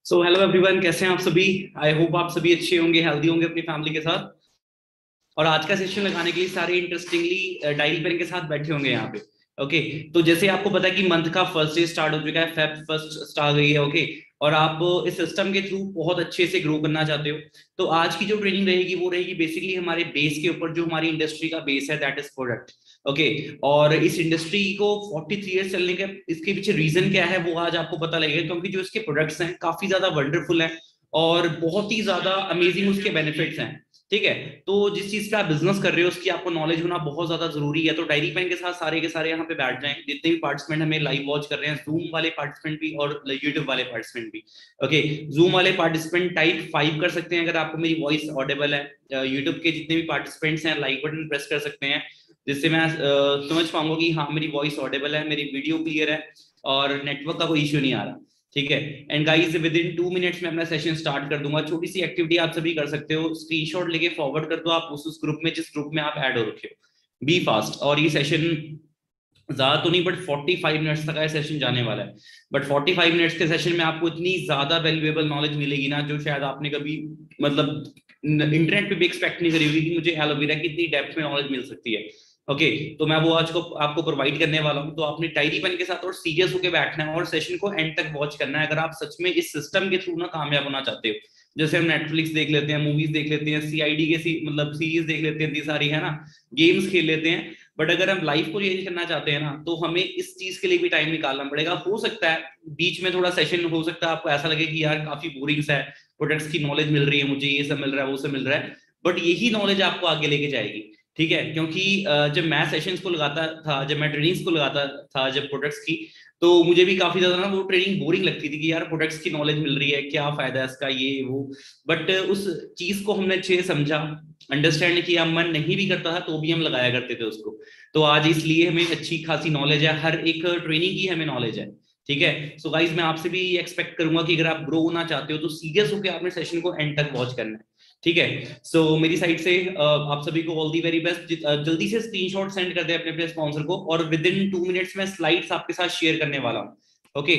So hello everyone, कैसे हैं आप सभी। आई होप आप सभी अच्छे होंगे, हेल्दी होंगे अपनी फैमिली के साथ। और आज का सेशन लगाने के लिए सारे इंटरेस्टिंगली डायरी पेन के साथ बैठे होंगे यहाँ पे। ओके। तो जैसे आपको पता है कि मंथ का फर्स्ट डे स्टार्ट हो चुका है, फेब फर्स्ट स्टार्ट गई है। ओके। और आप इस सिस्टम के थ्रू बहुत अच्छे से ग्रो करना चाहते हो। तो आज की जो ट्रेनिंग रहेगी वो रहेगी बेसिकली हमारे बेस के ऊपर, जो हमारी इंडस्ट्री का बेस है, दैट इज प्रोडक्ट। ओके। और इस इंडस्ट्री को 43 ईयर्स चलने के इसके पीछे रीजन क्या है वो आज आपको पता लगेगा, क्योंकि जो इसके प्रोडक्ट्स हैं काफी ज्यादा वंडरफुल हैं और बहुत ही ज्यादा अमेजिंग उसके बेनिफिट्स हैं। ठीक है। तो जिस चीज पे आप बिजनेस कर रहे हो उसकी आपको नॉलेज होना बहुत ज्यादा जरूरी है। तो डायरी पेन के साथ सारे के सारे यहाँ पे बैठ जाएं, जितने भी पार्टिसिपेंट हमें लाइव वॉच कर रहे हैं, जूम वाले पार्टिसिपेंट भी और यूट्यूब वाले पार्टिसिपेंट भी। ओके। जूम वाले पार्टिसिपेंट टाइप 5 कर सकते हैं अगर आपको मेरी वॉइस ऑडिबल है। यूट्यूब के जितने भी पार्टिसिपेंट्स हैं लाइक बटन प्रेस कर सकते हैं, जिससे मैं समझ पाऊंगा कि हाँ मेरी वॉइस ऑडिबल है, मेरी वीडियो क्लियर है और नेटवर्क का कोई इश्यू नहीं आ रहा। ठीक है। And guys, with in 2 minutes में अपना सेशन स्टार्ट कर दूंगा। छोटी सी एक्टिविटी आप सभी कर सकते हो, स्क्रीनशॉट लेके फॉरवर्ड कर दो आप उस ग्रुप में जिस ग्रुप में आप ऐड हो रखे हो। Be fast. और ये सेशन ज्यादा तो नहीं, बट 45 मिनट्स तक का सेशन जाने वाला है। बट 45 मिनट्स के सेशन में आपको इतनी ज्यादा वैल्यूएबल नॉलेज मिलेगी ना, जो शायद आपने कभी मतलब इंटरनेट पे भी एक्सपेक्ट नहीं करी होगी कि मुझे एलोवेरा की इतनी डेप्थ में नॉलेज मिल सकती है। ओके। तो मैं वो आज को आपको प्रोवाइड करने वाला हूँ। तो आपने डायरी पेन के साथ और सीरियस होकर बैठना है और सेशन को एंड तक वॉच करना है, अगर आप सच में इस सिस्टम के थ्रू ना कामयाब होना चाहते हो। जैसे हम नेटफ्लिक्स देख लेते हैं, मूवीज देख लेते हैं, सीआईडी के मतलब सीरीज देख लेते हैं, इतनी सारी है ना, गेम्स खेल लेते हैं। बट अगर हम लाइफ को चेंज करना चाहते हैं ना, तो हमें इस चीज के लिए भी टाइम निकालना पड़ेगा। हो सकता है बीच में थोड़ा सेशन हो सकता है आपको ऐसा लगे कि यार काफी बोरिंग सा है, प्रोडक्ट्स की नॉलेज मिल रही है मुझे, ये सब मिल रहा है वो सब मिल रहा है, बट यही नॉलेज आपको आगे लेके जाएगी। ठीक है। क्योंकि जब मैं सेशंस को लगाता था, जब मैं ट्रेनिंग्स को लगाता था, जब प्रोडक्ट्स की, तो मुझे भी काफी ज्यादा ना वो ट्रेनिंग बोरिंग लगती थी कि यार प्रोडक्ट्स की नॉलेज मिल रही है, क्या फायदा है इसका, ये वो। बट उस चीज को हमने अच्छे से समझा, अंडरस्टैंड किया, मन नहीं भी करता था तो भी हम लगाया करते थे उसको। तो आज इसलिए हमें अच्छी खासी नॉलेज है, हर एक ट्रेनिंग की हमें नॉलेज है। ठीक है। सो गाइज, मैं आपसे भी एक्सपेक्ट करूंगा कि अगर आप ग्रो होना चाहते हो तो सीरियस होकर आपने सेशन को एंड तक वॉच करना है। ठीक है। सो मेरी साइड से आप सभी को ऑल दी वेरी बेस्ट। जल्दी से स्क्रीनशॉट सेंड कर दे अपने अपने स्पॉन्सर को, और विद इन 2 मिनट्स में स्लाइड्स आपके साथ शेयर करने वाला हूँ। ओके।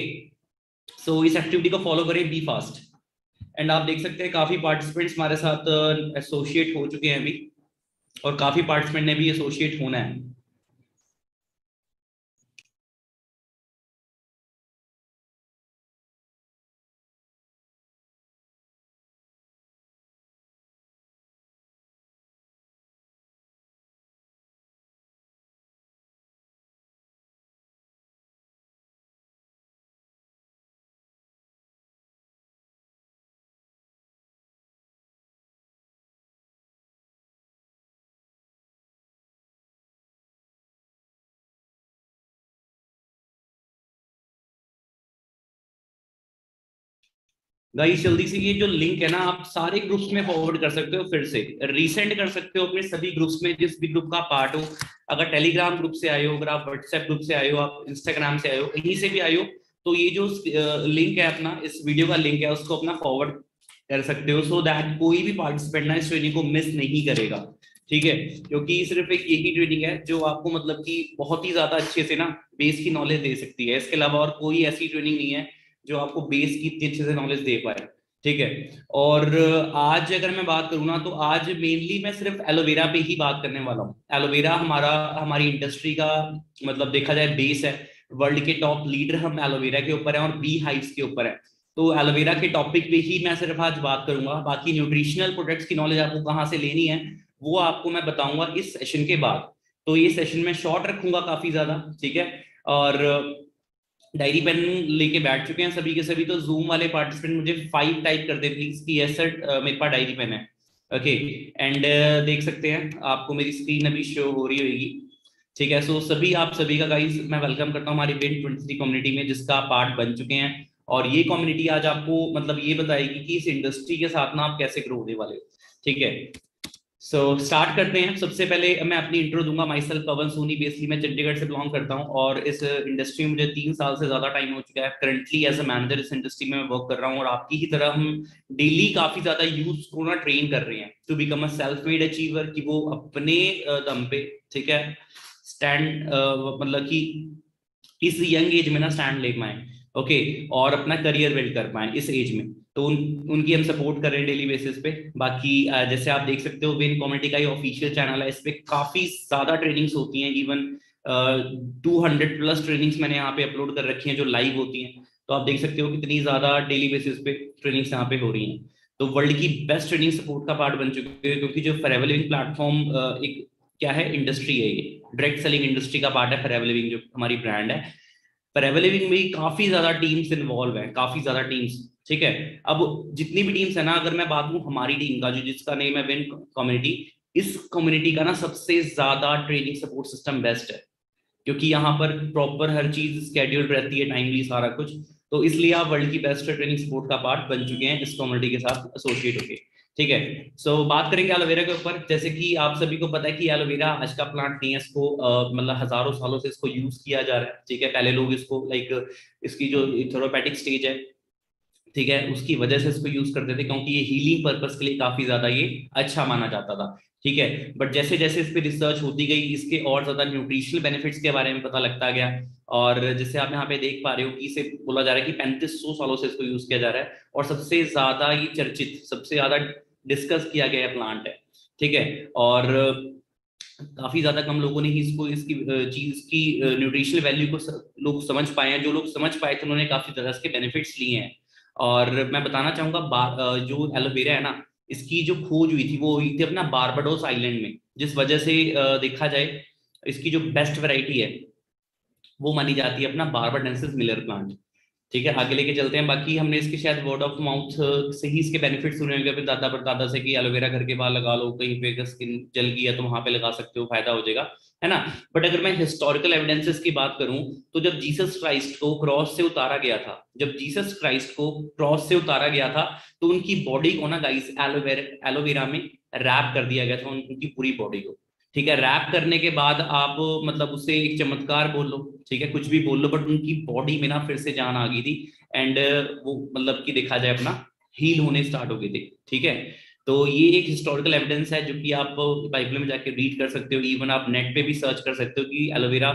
सो इस एक्टिविटी को फॉलो करें, बी फास्ट। एंड आप देख सकते हैं काफी पार्टिसिपेंट्स हमारे साथ एसोसिएट हो चुके हैं अभी, और काफी पार्टिसिपेंट ने भी एसोसिएट होना है। गाइस, जल्दी से ये जो लिंक है ना, आप सारे ग्रुप्स में फॉरवर्ड कर सकते हो, फिर से रीसेंड कर सकते हो अपने सभी ग्रुप्स में, जिस भी ग्रुप का पार्ट हो। अगर टेलीग्राम ग्रुप से आए हो, अगर आप व्हाट्सएप ग्रुप से आए हो, आप इंस्टाग्राम से आए हो, कहीं से भी आए हो, तो ये जो लिंक है अपना, इस वीडियो का लिंक है, उसको अपना फॉरवर्ड कर सकते हो, सो दैट कोई भी पार्टिसिपेंट ना इस ट्रेनिंग को मिस नहीं करेगा। ठीक है। क्योंकि सिर्फ एक यही ट्रेनिंग है जो आपको मतलब कि बहुत ही ज्यादा अच्छे से ना बेस की नॉलेज दे सकती है। इसके अलावा और कोई ऐसी ट्रेनिंग नहीं है जो आपको बेस की इतनी अच्छे से नॉलेज दे पाए। ठीक है। और आज अगर मैं बात करूँ ना, तो आज मेनली मैं सिर्फ एलोवेरा पे ही बात करने वाला हूँ। एलोवेरा हमारा हमारी इंडस्ट्री का मतलब देखा जाए बेस है। वर्ल्ड के टॉप लीडर हम एलोवेरा के ऊपर है और बी हाइव्स के ऊपर है। तो एलोवेरा के टॉपिक पे ही मैं सिर्फ आज बात करूंगा। बाकी न्यूट्रिशनल प्रोडक्ट्स की नॉलेज आपको कहाँ से लेनी है वो आपको मैं बताऊंगा इस सेशन के बाद। तो ये सेशन मैं शॉर्ट रखूंगा काफी ज्यादा। ठीक है। और डायरी पेन लेके बैठ चुके हैं सभी के सभी, तो जूम वाले पार्टिसिपेंट मुझे 5 टाइप कर दे प्लीज कि यस सर मेरे पास डायरी पेन है। ओके। एंड देख सकते हैं आपको मेरी स्क्रीन अभी शो हो रही होगी। ठीक है। सो सभी आप सभी का गाइस मैं वेलकम करता हूँ हमारी विन 23 कम्युनिटी में, जिसका आप पार्ट बन चुके हैं। और ये कम्युनिटी आज आपको मतलब ये बताएगी कि इस इंडस्ट्री के साथ ना आप कैसे ग्रो होने वाले हो। ठीक है। सो स्टार्ट करते हैं। सबसे पहले मैं अपनी इंट्रो दूंगा। Myself Pavan Soni, basically मैं चंडीगढ़ से बिलोंग करता हूं और इस इंडस्ट्री में मुझे 3 साल से ज्यादा टाइम हो चुका है। करंटली एज अ मैनेजर इस इंडस्ट्री में मैं वर्क कर रहा हूं, और आपकी ही तरह हम डेली काफी ज्यादा यूथ को ना ट्रेन कर रहे हैं to become a self made achiever, कि वो अपने दम पे, ठीक है, स्टैंड मतलब कि इस यंग एज में ना स्टैंड ले पाए। ओके। और अपना करियर बिल्ड कर पाए इस एज में। तो उनकी हम सपोर्ट कर रहे हैं डेली बेसिस पे। बाकी जैसे आप देख सकते हो विन कम्युनिटी का ये ऑफिशियल चैनल है, इस पे काफी ज्यादा ट्रेनिंग्स होती हैं, इवन 200 प्लस ट्रेनिंग्स मैंने यहाँ पे अपलोड कर रखी हैं जो लाइव होती हैं। तो आप देख सकते हो कितनी ज्यादा डेली बेसिस पे ट्रेनिंग्स यहाँ पे हो रही हैं। तो वर्ल्ड की बेस्ट ट्रेनिंग सपोर्ट का पार्ट बन चुके हैं, क्योंकि जो फॉरएवर लिविंग प्लेटफॉर्म एक क्या है, इंडस्ट्री है, ये डायरेक्ट सेलिंग इंडस्ट्री का पार्ट है फॉरएवर लिविंग जो हमारी ब्रांड है। फॉरएवर लिविंग में काफी ज्यादा टीम्स इन्वॉल्व है, काफी ज्यादा टीम्स। ठीक है, अब जितनी भी टीम्स है ना, अगर मैं बात करूं हमारी टीम का जो जिसका नेम है विन कम्युनिटी, इस कम्युनिटी का ना सबसे ज्यादा ट्रेनिंग सपोर्ट सिस्टम बेस्ट है, क्योंकि यहाँ पर प्रॉपर हर चीज स्केड्यूल्ड रहती है, टाइमली सारा कुछ। तो इसलिए आप वर्ल्ड की बेस्ट ट्रेनिंग सपोर्ट का पार्ट बन चुके हैं इस कम्युनिटी के साथ एसोसिएट होके। ठीक है, सो बात करेंगे एलोवेरा के ऊपर। जैसे कि आप सभी को पता है कि एलोवेरा आज का प्लांट नहीं है, इसको मतलब हजारों सालों से इसको यूज किया जा रहा है। ठीक है, पहले लोग इसको लाइक इसकी जो थेरापेटिक स्टेज है, ठीक है, उसकी वजह से इसको यूज करते थे, क्योंकि ये हीलिंग पर्पस के लिए काफी ज्यादा ये अच्छा माना जाता था। ठीक है, बट जैसे जैसे इस पे रिसर्च होती गई, इसके और ज्यादा न्यूट्रिशनल बेनिफिट्स के बारे में पता लगता गया। और जैसे आप यहाँ पे देख पा रहे हो कि इसे बोला जा रहा है कि 3500 सालों से इसको यूज किया जा रहा है, और सबसे ज्यादा ये चर्चित, सबसे ज्यादा डिस्कस किया गया प्लांट है। ठीक है, और काफी ज्यादा कम लोगों ने ही इसको इसकी चीज की न्यूट्रिशनल वैल्यू को लोग समझ पाए हैं। जो लोग समझ पाए थे उन्होंने काफी ज्यादा इसके बेनिफिट्स लिए हैं। और मैं बताना चाहूंगा जो एलोवेरा है ना, इसकी जो खोज हुई थी वो हुई थी अपना बारबाडोस आइलैंड में, जिस वजह से देखा जाए इसकी जो बेस्ट वैरायटी है वो मानी जाती है अपना बारबाडेंसिस मिलर प्लांट। ठीक है, आगे लेके चलते हैं। बाकी हमने इसके शायद वर्ड ऑफ माउथ से ही इसके बेनिफिट्स सुने होंगे अपने दादा परदादा से कि एलोवेरा घर के बाहर लगा लो, कहीं पे अगर स्किन जल गई है तो वहां पे लगा सकते हो, फायदा हो जाएगा, है ना। बट अगर मैं हिस्टोरिकल एविडेंसेस की बात करूं, तो जब जीसस क्राइस्ट को क्रॉस से उतारा गया था, जब जीसस क्राइस्ट को क्रॉस से उतारा गया था, तो उनकी बॉडी को ना गाइस एलोवेरा में रैप कर दिया गया था, उनकी पूरी बॉडी को। ठीक है, रैप करने के बाद आप मतलब उससे एक चमत्कार बोल लो, ठीक है, कुछ भी बोल लो, बट उनकी बॉडी में ना फिर से जान आ गई थी। एंड वो मतलब कि देखा जाए अपना हील होने स्टार्ट हो गए थे। ठीक है, तो ये एक हिस्टोरिकल एविडेंस है जो कि आप बाइबल में जाके रीड कर सकते हो, इवन आप नेट पे भी सर्च कर सकते हो कि एलोवेरा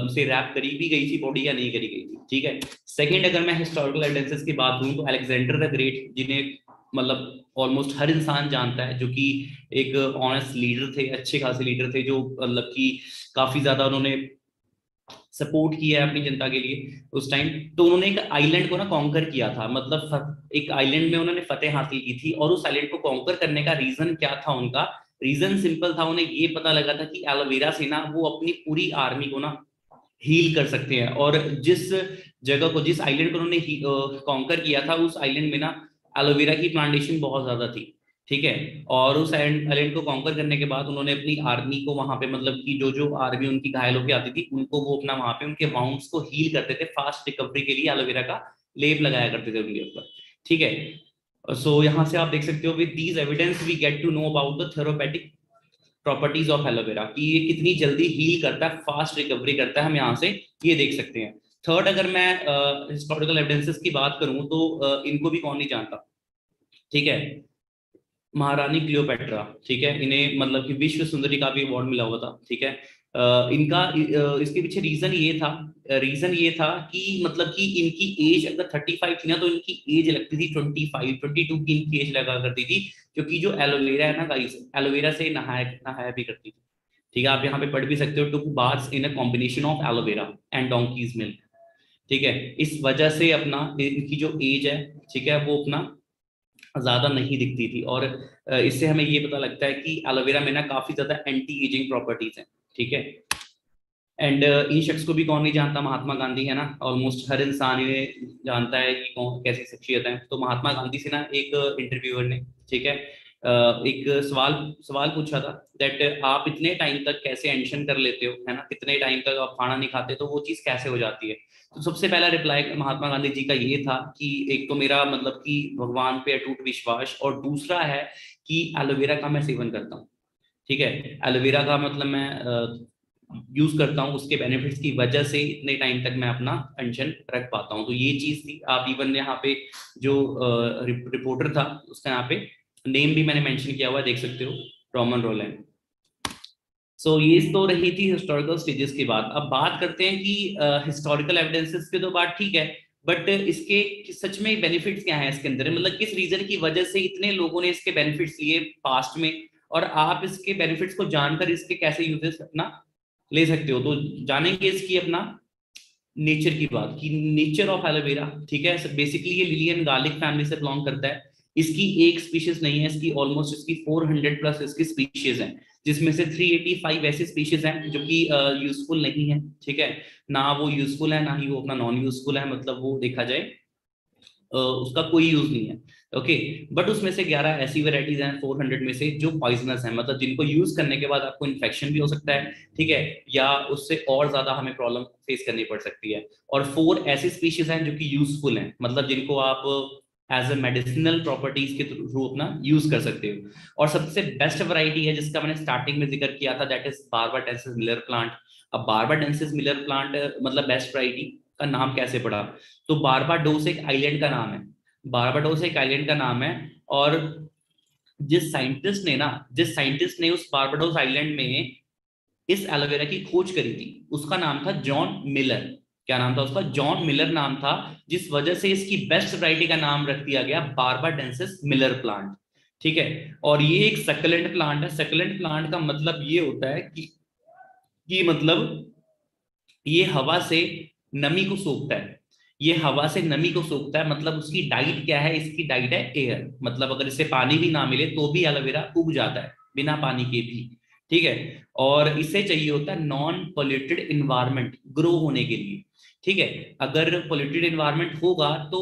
से रैप करी भी गई थी बॉडी या नहीं करी गई थी। ठीक है, सेकंड अगर मैं हिस्टोरिकल एविडेंसेस की बात करूं, तो अलेक्जेंडर द ग्रेट, जिन्हें मतलब ऑलमोस्ट हर इंसान जानता है, जो कि एक ऑनेस्ट लीडर थे, अच्छे खासे लीडर थे, जो मतलब कि काफी ज्यादा उन्होंने सपोर्ट किया है अपनी जनता के लिए उस टाइम। तो उन्होंने एक आइलैंड को ना कॉन्कर किया था, मतलब एक आइलैंड में उन्होंने फतेह हासिल की थी। और उस आइलैंड को कॉन्कर करने का रीजन क्या था उनका? रीजन सिंपल था, उन्हें ये पता लगा था कि एलोवेरा से ना वो अपनी पूरी आर्मी को ना हील कर सकते हैं। और जिस जगह को, जिस आइलैंड को उन्होंने कॉन्कर किया था, उस आइलैंड में ना एलोवेरा की प्लांटेशन बहुत ज्यादा थी। ठीक है, और उस आइलैंड को कॉन्कर करने के बाद उन्होंने अपनी आर्मी को वहां पे, मतलब कि जो जो आर्मी उनकी घायल होकर आती थी उनको वो अपना वहां पे उनके वाउंड्स को हील करते थे, फास्ट रिकवरी के लिए एलोवेरा का लेप लगाया करते थे उनके ऊपर। ठीक है, सो यहाँ से आप देख सकते हो, with these evidence we get to know about the therapeutic properties of aloe vera, कि ये कितनी जल्दी हील करता है, फास्ट रिकवरी करता है, हम यहाँ से ये देख सकते हैं। थर्ड, अगर मैं हिस्टोरिकल एविडेंसेस की बात करूं, तो इनको भी कौन नहीं जानता। ठीक है, महारानी क्लियोपेट्रा। ठीक है, इन्हें मतलब कि विश्व सुंदरी का भी अवार्ड मिला हुआ था। ठीक है, इसके पीछे रीजन ये था कि मतलब कि इनकी एज अगर 35 थी ना, तो इनकी एज लगती थी 22 की इनकी एज लगा करती थी, क्योंकि जो एलोवेरा है ना गाइस, एलोवेरा से नहाया नहाया भी करती थी। ठीक है, आप यहाँ पे पढ़ भी सकते हो, two baths in a combination of aloe vera and donkey's milk. ठीक है, इस वजह से अपना इनकी जो एज है, ठीक है, वो अपना ज्यादा नहीं दिखती थी। और इससे हमें ये पता लगता है कि एलोवेरा में ना काफी ज्यादा एंटी एजिंग प्रॉपर्टीज हैं। ठीक है, एंड इन शख्स को भी कौन नहीं जानता, महात्मा गांधी, है ना। ऑलमोस्ट हर इंसान इन्हें जानता है कि कौन कैसी शख्सियत है। तो महात्मा गांधी से ना एक इंटरव्यूअर ने, ठीक है, एक सवाल सवाल पूछा था, दैट आप इतने टाइम तक कैसे एंशन कर लेते हो, है ना, कितने टाइम तक आप खाना नहीं खाते, तो वो चीज़ कैसे हो जाती है। तो सबसे पहला रिप्लाई महात्मा गांधी जी का ये था कि एक तो मेरा मतलब कि भगवान पे अटूट विश्वास, और दूसरा है कि एलोवेरा का मैं सेवन करता हूँ। ठीक है, एलोवेरा का मतलब मैं यूज करता हूँ, उसके बेनिफिट्स की वजह से इतने टाइम तक मैं अपना पेंशन रख पाता हूँ। तो ये चीज थी। आप इवन यहाँ पे जो रिपोर्टर था उसका यहाँ पे नेम भी मैंने मेंशन किया हुआ है, देख सकते हो, रॉमन रोलैंड। सो ये तो रही थी हिस्टोरिकल स्टेजेस की बात। अब बात करते हैं कि हिस्टोरिकल एविडेंसेस की तो बात ठीक है, बट इसके सच में बेनिफिट्स क्या हैं इसके अंदर, मतलब किस रीजन की वजह से इतने लोगों ने इसके बेनिफिट्स लिए पास्ट में, और आप इसके बेनिफिट्स को जानकर इसके कैसे यूजेस अपना ले सकते हो। तो जानेंगे इसकी अपना नेचर की बात की, नेचर ऑफ एलोवेरा। ठीक है, बेसिकली ये लिलियन गार्लिक फैमिली से बिलोंग करता है। इसकी एक स्पीशीज नहीं है, इसकी ऑलमोस्ट इसकी 400 प्लस इसकी स्पीशीज हैं, जिसमें से 385 ऐसी स्पीशीज हैं जो कि यूजफुल नहीं है। ठीक है, ना वो यूजफुल है ना ही वो अपना नॉन यूजफुल है, मतलब वो देखा जाए उसका कोई यूज नहीं है। ओके, बट उसमें से 11 ऐसी वेराइटीज हैं 400 में से जो पॉइजनस हैं, मतलब जिनको यूज करने के बाद आपको इन्फेक्शन भी हो सकता है। ठीक है, या उससे और ज्यादा हमें प्रॉब्लम फेस करनी पड़ सकती है। और 4 ऐसी स्पीशीज हैं जो कि यूजफुल हैं, मतलब जिनको आप एज ए मेडिसिनल प्रॉपर्टीज के थ्रू अपना यूज कर सकते हो। और सबसे बेस्ट वैरायटी है जिसका मैंने स्टार्टिंग में जिक्र किया था, that is barbadensis Miller plant. अब बारबाडेंसिस मिलर प्लांट मतलब बेस्ट वैरायटी का नाम कैसे पड़ा? तो बारबाडोस एक आइलैंड का नाम है, बारबाडोस एक आइलैंड का नाम है। और जिस साइंटिस्ट ने उस बारबाडोस आइलैंड में इस एलोवेरा की खोज करी थी, उसका नाम था जॉन मिलर। क्या नाम था उसका? जॉन मिलर नाम था, जिस वजह से इसकी बेस्ट वैरायटी का नाम रख दिया गया बारबाडेंसिस मिलर प्लांट। ठीक है, और ये एक सक्लेंट प्लांट है। सक्लेंट प्लांट का मतलब ये होता है कि मतलब ये हवा से नमी को सोखता है। ये हवा से नमी को सोखता है, मतलब उसकी डाइट क्या है? इसकी डाइट है एयर, मतलब अगर इसे पानी भी ना मिले तो भी एलोवेरा उग जाता है बिना पानी के भी। ठीक है, और इसे चाहिए होता है नॉन पोल्यूटेड इन्वायरमेंट ग्रो होने के लिए। ठीक है, अगर पोल्यूटेड इन्वायरमेंट होगा तो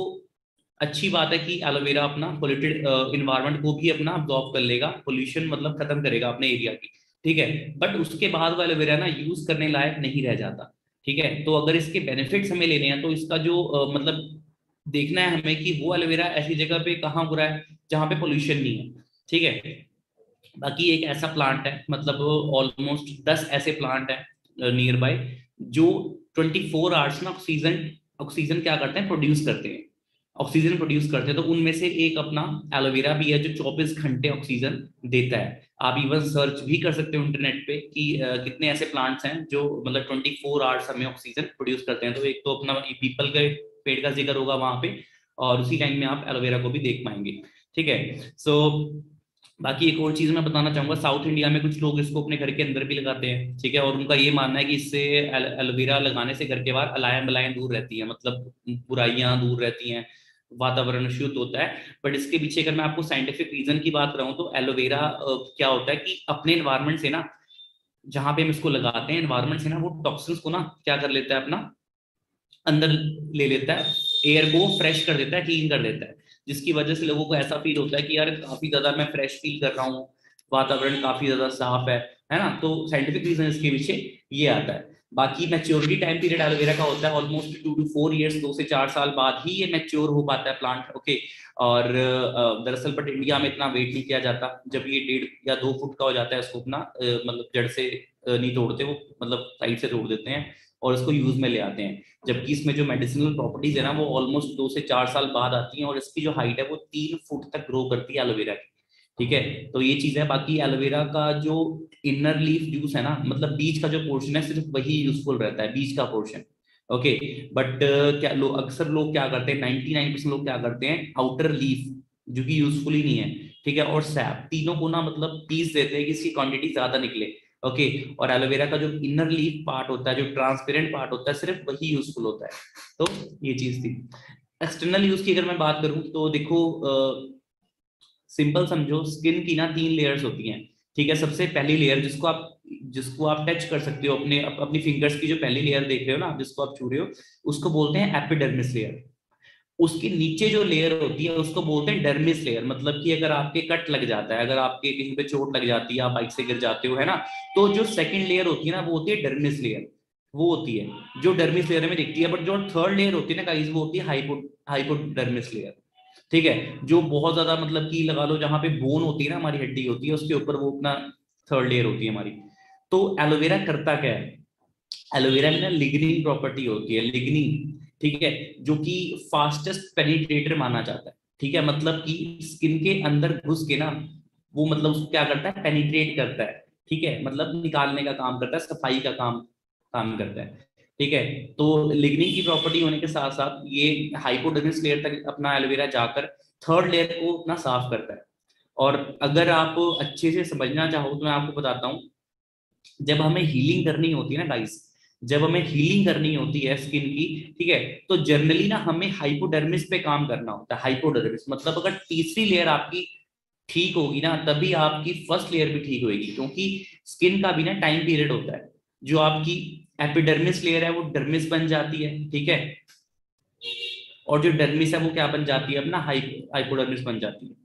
अच्छी बात है कि एलोवेरा अपना पोल्यूटेड इन्वायरमेंट को भी अपना अब्जॉर्ब कर लेगा, पोल्यूशन मतलब खत्म करेगा अपने एरिया की। ठीक है, बट उसके बाद वो एलोवेरा ना यूज करने लायक नहीं रह जाता। ठीक है, तो अगर इसके बेनिफिट्स हमें लेने हैं तो इसका जो मतलब देखना है हमें कि वो एलोवेरा ऐसी जगह पे कहाँ हो रहा है जहाँ पे पोल्यूशन नहीं है। ठीक है, बाकी एक ऐसा प्लांट है, मतलब ऑलमोस्ट 10 ऐसे प्लांट है नियर बाय, जो 24 आवर्स में ऑक्सीजन ऑक्सीजन क्या करते हैं? प्रोड्यूस करते हैं, ऑक्सीजन प्रोड्यूस करते हैं। तो उनमें से एक अपना एलोवेरा भी है जो 24 घंटे ऑक्सीजन देता है। आप इवन सर्च भी कर सकते हो इंटरनेट पे कि कितने ऐसे प्लांट्स हैं जो मतलब 24 आवर्स हमें ऑक्सीजन प्रोड्यूस करते हैं। तो एक तो अपना पीपल के पेड़ का जिक्र होगा वहां पे, और उसी टाइम में आप एलोवेरा को भी देख पाएंगे। ठीक है, सो बाकी एक और चीज मैं बताना चाहूंगा, साउथ इंडिया में कुछ लोग इसको अपने घर के अंदर भी लगाते हैं। ठीक है, और उनका ये मानना है कि इससे एलोवेरा लगाने से घर के बाहर अलायन बलायन दूर रहती है, मतलब बुराइयां दूर रहती हैं, वातावरण शुद्ध होता है। बट इसके पीछे अगर मैं आपको साइंटिफिक रीजन की बात करूं तो एलोवेरा क्या होता है कि अपने एनवायरमेंट से ना, जहां पे हम इसको लगाते हैं एनवायरमेंट से ना, वो टॉक्सिन्स को ना क्या कर लेता है? अपना अंदर ले लेता है, एयर को फ्रेश कर देता है, क्लीन कर देता है, जिसकी वजह से लोगों को ऐसा फील होता है कि यार काफी ज्यादा मैं फ्रेश फील कर रहा हूँ, वातावरण काफी ज्यादा साफ है ना। तो साइंटिफिक रीजन इसके पीछे ये आता है। बाकी मैच्योरिटी टाइम पीरियड एलोवेरा का होता है ऑलमोस्ट 2 to 4 years, 2 से 4 साल बाद ही ये मैच्योर हो पाता है प्लांट। ओके, और दरअसल बट इंडिया में इतना वेट नहीं किया जाता, जब ये 1.5 या 2 फुट का हो जाता है उसको अपना मतलब जड़ से नहीं तोड़ते वो, मतलब साइड से तोड़ देते हैं और इसको यूज में ले आते हैं। जबकि इसमें जो मेडिसिनल प्रॉपर्टीज है ना वो ऑलमोस्ट 2 से 4 साल बाद आती हैं, और इसकी जो हाइट है वो 3 फुट तक ग्रो करती है एलोवेरा की। ठीक है, तो ये चीज है। बाकी एलोवेरा का जो इनर लीफ जूस है ना, मतलब बीज का जो पोर्शन है सिर्फ वही यूजफुल रहता है, बीज का पोर्शन। ओके, बट क्या लोग अक्सर लोग क्या करते हैं, 99% लोग क्या करते हैं, आउटर लीफ जो कि यूजफुल ही नहीं है, ठीक है, और सैप, तीनों को ना मतलब पीस देते हैं कि इसकी क्वांटिटी ज्यादा निकले। ओके, और एलोवेरा का जो इनर लीफ पार्ट होता है, जो ट्रांसपेरेंट पार्ट होता है, सिर्फ वही यूजफुल होता है। तो ये चीज थी। एक्सटर्नल यूज की अगर मैं बात करूं तो देखो, सिंपल समझो, स्किन की ना 3 लेयर्स होती हैं। ठीक है, सबसे पहली लेयर जिसको आप टच कर सकते हो अपनी फिंगर्स की, जो पहली लेयर देख रहे हो ना, जिसको आप छू रहे हो, उसको बोलते हैं एपिडर्मिस लेयर। उसके नीचे जो लेयर होती है उसको बोलते हैं डर्मिस लेयर, मतलब कि अगर आपके कट लग जाता है, अगर आपके कहीं पे चोट लग जाती है, आप बाइक से गिर जाते हो, है ना, तो जो सेकंड लेयर होती है ना वो होती है डर्मिस लेयर। वो होती है जो डर्मिस लेयर में दिखती है। बट जो थर्ड लेयर होती है ना गाइस, वो होती है हाइपोडर्मिस लेयर। ठीक है, जो बहुत ज्यादा मतलब कि लगा लो जहां पे बोन होती है ना, हमारी हड्डी होती है, उसके ऊपर वो अपना थर्ड लेयर होती है हमारी। तो एलोवेरा करता क्या है? एलोवेरा में ना लिग्निन प्रॉपर्टी होती है, लिग्निन। ठीक है, जो कि फास्टेस्ट पेनिट्रेटर माना जाता है। ठीक है, मतलब कि स्किन के अंदर घुस के ना वो मतलब उसको क्या करता है, पेनिट्रेट करता है। ठीक है, मतलब निकालने का काम करता है, सफाई का काम काम करता है। ठीक है, तो लिग्निन की प्रॉपर्टी होने के साथ साथ ये हाइपोडर्मिस लेयर तक अपना एलोवेरा जाकर थर्ड लेयर को अपना साफ करता है। और अगर आप अच्छे से समझना चाहो तो मैं आपको बताता हूँ, जब हमें हीलिंग करनी होती है ना गाइस, जब हमें हीलिंग करनी होती है स्किन की, ठीक है, तो जनरली ना हमें हाइपोडर्मिस पे काम करना होता है। हाइपोडर्मिस मतलब अगर तीसरी लेयर आपकी ठीक होगी ना, तभी आपकी फर्स्ट लेयर भी ठीक होगी, क्योंकि स्किन का भी ना टाइम पीरियड होता है। जो आपकी एपिडर्मिस लेयर है वो डर्मिस बन जाती है, ठीक है, और जो डर्मिस है वो क्या बन जाती है अपना हाइपोडर्मिस बन जाती है।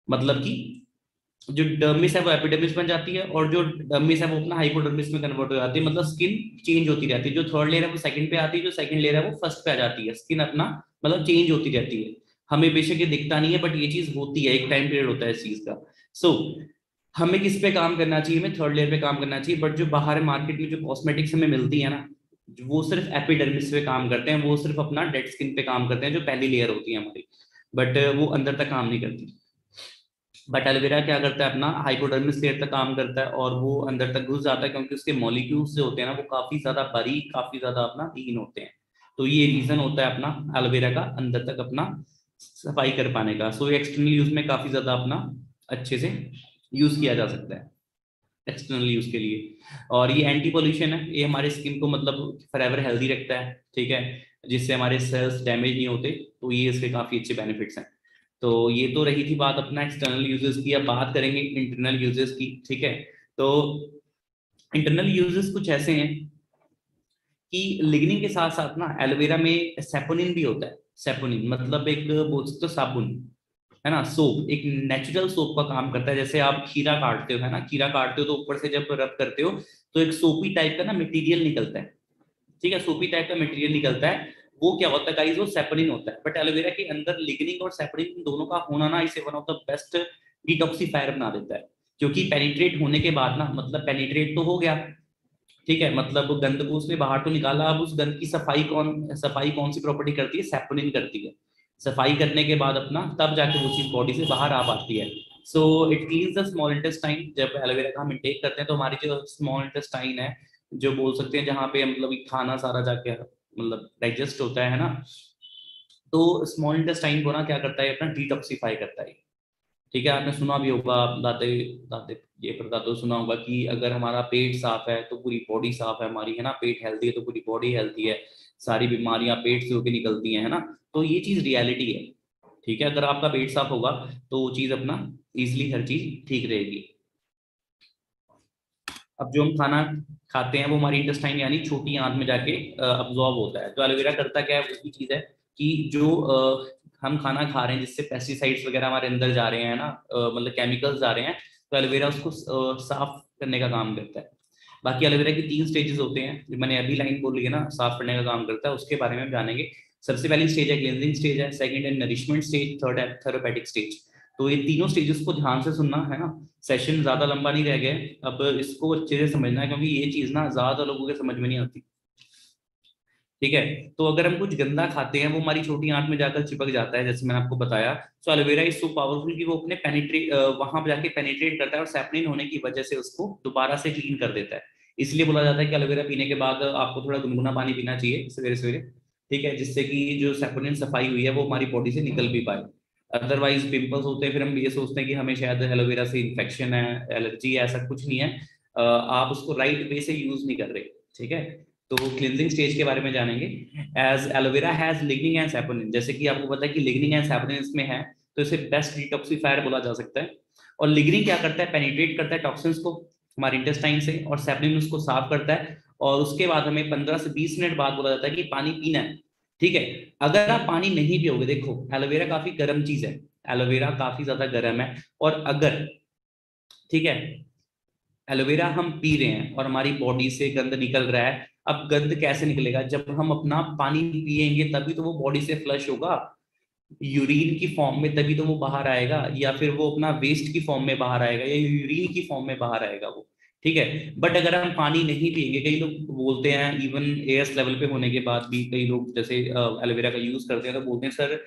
मतलब कि जो डर्मिस है वो एपिडर्मिस बन जाती है, और जो डर्मिस है वो अपना हाइपोडर्मिस में कन्वर्ट हो जाती है। मतलब स्किन चेंज होती रहती है, जो थर्ड लेयर है वो सेकंड पे आती है, जो सेकंड लेयर है वो फर्स्ट पे आ जाती है। स्किन अपना मतलब चेंज होती रहती है। हमें बेशक ये दिखता नहीं है, बट ये चीज होती है, एक टाइम पीरियड होता है इस चीज का। सो हमें किस पे काम करना चाहिए, हमें थर्ड लेयर पे काम करना चाहिए। बट जो बाहर मार्केट में जो कॉस्मेटिक्स हमें मिलती है ना, वो सिर्फ एपिडर्मिस पे काम करते हैं, वो सिर्फ अपना डेड स्किन पे काम करते हैं, जो पहली लेयर होती है हमारी, बट वो अंदर तक काम नहीं करती। बट एलोवेरा क्या करता है, अपना हाइपोडर्मिस लेयर तक काम करता है और वो अंदर तक घुस जाता है, क्योंकि उसके मॉलिक्यूल्स जो होते हैं ना वो काफी ज्यादा बारीक, काफी ज्यादा अपना लीन होते हैं। तो ये रीजन होता है अपना एलोवेरा का अंदर तक अपना सफाई कर पाने का। सो एक्सटर्नल यूज में काफी ज्यादा अपना अच्छे से यूज किया जा सकता है एक्सटर्नल यूज के लिए। और ये एंटी पोल्यूशन है, ये हमारे स्किन को मतलब फॉरएवर हेल्दी रखता है, ठीक है, जिससे हमारे सेल्स डैमेज नहीं होते। तो ये इसके काफी अच्छे बेनिफिट्स हैं। तो ये तो रही थी बात अपना एक्सटर्नल यूजेस की। अब बात करेंगे इंटरनल यूजेस की, ठीक है। तो इंटरनल यूजेस कुछ ऐसे हैं कि लिग्निन के साथ साथ ना एलोवेरा में सेपोनिन भी होता है। सेपोनिन मतलब एक बोल सकते हो साबुन, है ना, सोप, एक नेचुरल सोप का काम करता है। जैसे आप खीरा काटते हो, है ना, खीरा काटते हो तो ऊपर से जब रब करते हो तो एक सोपी टाइप का ना मटेरियल निकलता है, ठीक है, सोपी टाइप का मटेरियल निकलता है। वो क्या होता है गाइस, वो सेपनिन होता है। बट एलोवेरा के अंदर लिग्निन और सेपनिन दोनों का होना ना इसे one of the best detoxifier बना देता है। क्योंकि पेनिट्रेट होने के बाद ना, मतलब पेनिट्रेट तो हो गया, ठीक है, मतलब गंद को उसने बाहर तो निकाला, अब उस गंद की सफाई कौन सी प्रॉपर्टी करती है, सेपोनिन करती है। सफाई करने के बाद अपना तब जाके वो चीज बॉडी से बाहर आ पाती है। So it cleans the small intestine. जब एलोवेरा का हम इंटेक करते हैं तो हमारी जो स्मॉल इंटेस्टाइन है, जो बोल सकते हैं जहाँ पे मतलब खाना सारा जाके मतलब डाइजेस्ट होता है ना, तो स्मॉल इंटेस्टाइन को ना क्या करता है, अपना डिटॉक्सिफाई करता है। ठीक है, आपने सुना भी होगा, दादे दादे ये परदादो सुना होगा कि अगर हमारा पेट साफ है तो पूरी बॉडी साफ है हमारी, है ना, पेट हेल्दी है तो पूरी बॉडी हेल्दी है, सारी बीमारियां पेट से होकर निकलती हैं, है ना। तो ये चीज रियलिटी है, ठीक है। अगर आपका पेट साफ होगा तो वो चीज अपना इजिली हर चीज ठीक रहेगी। अब जो हम खाना खाते हैं वो हमारी इंटेस्टाइन यानी छोटी आंत में जाके अब्जॉर्ब होता है। तो एलोवेरा करता क्या है, उसकी चीज है कि जो हम खाना खा रहे हैं जिससे पेस्टिसाइड्स वगैरह हमारे अंदर जा रहे हैं ना, मतलब केमिकल्स जा रहे हैं, तो एलोवेरा उसको साफ करने का काम करता है। बाकी एलोवेरा की 3 स्टेजेस होते हैं, जो मैंने अभी लाइन बोली है ना, साफ करने का काम करता है, उसके बारे में हम जानेंगे। सबसे पहली स्टेज है क्लींजिंग स्टेज है, सेकंड है नरिशमेंट स्टेज, थर्ड है थेरेपेटिक स्टेज। तो ये तीनों स्टेजेस को ध्यान से सुनना, है ना। सेशन ज्यादा लंबा नहीं रह गया है, अब इसको अच्छे से समझना है, क्योंकि ये चीज ना ज्यादा लोगों के समझ में नहीं आती, ठीक है। तो अगर हम कुछ गंदा खाते हैं वो हमारी छोटी आंत में जाकर चिपक जाता है, जैसे मैंने आपको बताया। सो एलोवेरा इज सो पावरफुल कि वो अपने पेनिट्रेट वहां पर जाके पेनिट्रेट करता है, और सैपनिन होने की वजह से उसको दोबारा से क्लीन कर देता है। इसलिए बोला जाता है कि एलोवेरा पीने के बाद आपको थोड़ा गुनगुना पानी पीना चाहिए सवेरे सवेरे, ठीक है, जिससे कि जो सैपोनिन सफाई हुई है वो हमारी बॉडी से निकल भी पाए। अदरवाइज पिंपल्स होते हैं, फिर हम ये सोचते हैं कि हमें शायद एलोवेरा से इन्फेक्शन है, एलर्जी है, ऐसा कुछ नहीं है। आप उसको राइट वे से यूज नहीं कर रहे, ठीक है। तो क्लिनजिंग स्टेज के बारे में जानेंगे। As aloe vera has lignin and saponin, जैसे कि आपको पता है कि लिग्निन एंड सैपोनिन इसमें है, तो इसे बेस्ट डिटॉक्सिफायर बोला जा सकता है। और लिग्निन क्या करता है, पेनिट्रेट करता है टॉक्सिन्स को हमारे इंटेस्टाइन से, और सैपोनिन उसको साफ करता है। और उसके बाद हमें 15 से 20 मिनट बाद बोला जाता है कि पानी पीना है, ठीक है। अगर आप पानी नहीं पियोगे, देखो एलोवेरा काफी गर्म चीज है, एलोवेरा काफी ज्यादा गर्म है, और अगर, ठीक है, एलोवेरा हम पी रहे हैं और हमारी बॉडी से गंद निकल रहा है, अब गंद कैसे निकलेगा, जब हम अपना पानी पिएंगे तभी तो वो बॉडी से फ्लश होगा, यूरिन की फॉर्म में तभी तो वो बाहर आएगा, या फिर वो अपना वेस्ट की फॉर्म में बाहर आएगा, या यूरिन की फॉर्म में बाहर आएगा वो, ठीक है। बट अगर हम पानी नहीं पिएंगे, कई लोग बोलते हैं, इवन एएस लेवल पे होने के बाद भी कई लोग जैसे एलोवेरा का यूज करते हैं तो बोलते हैं सर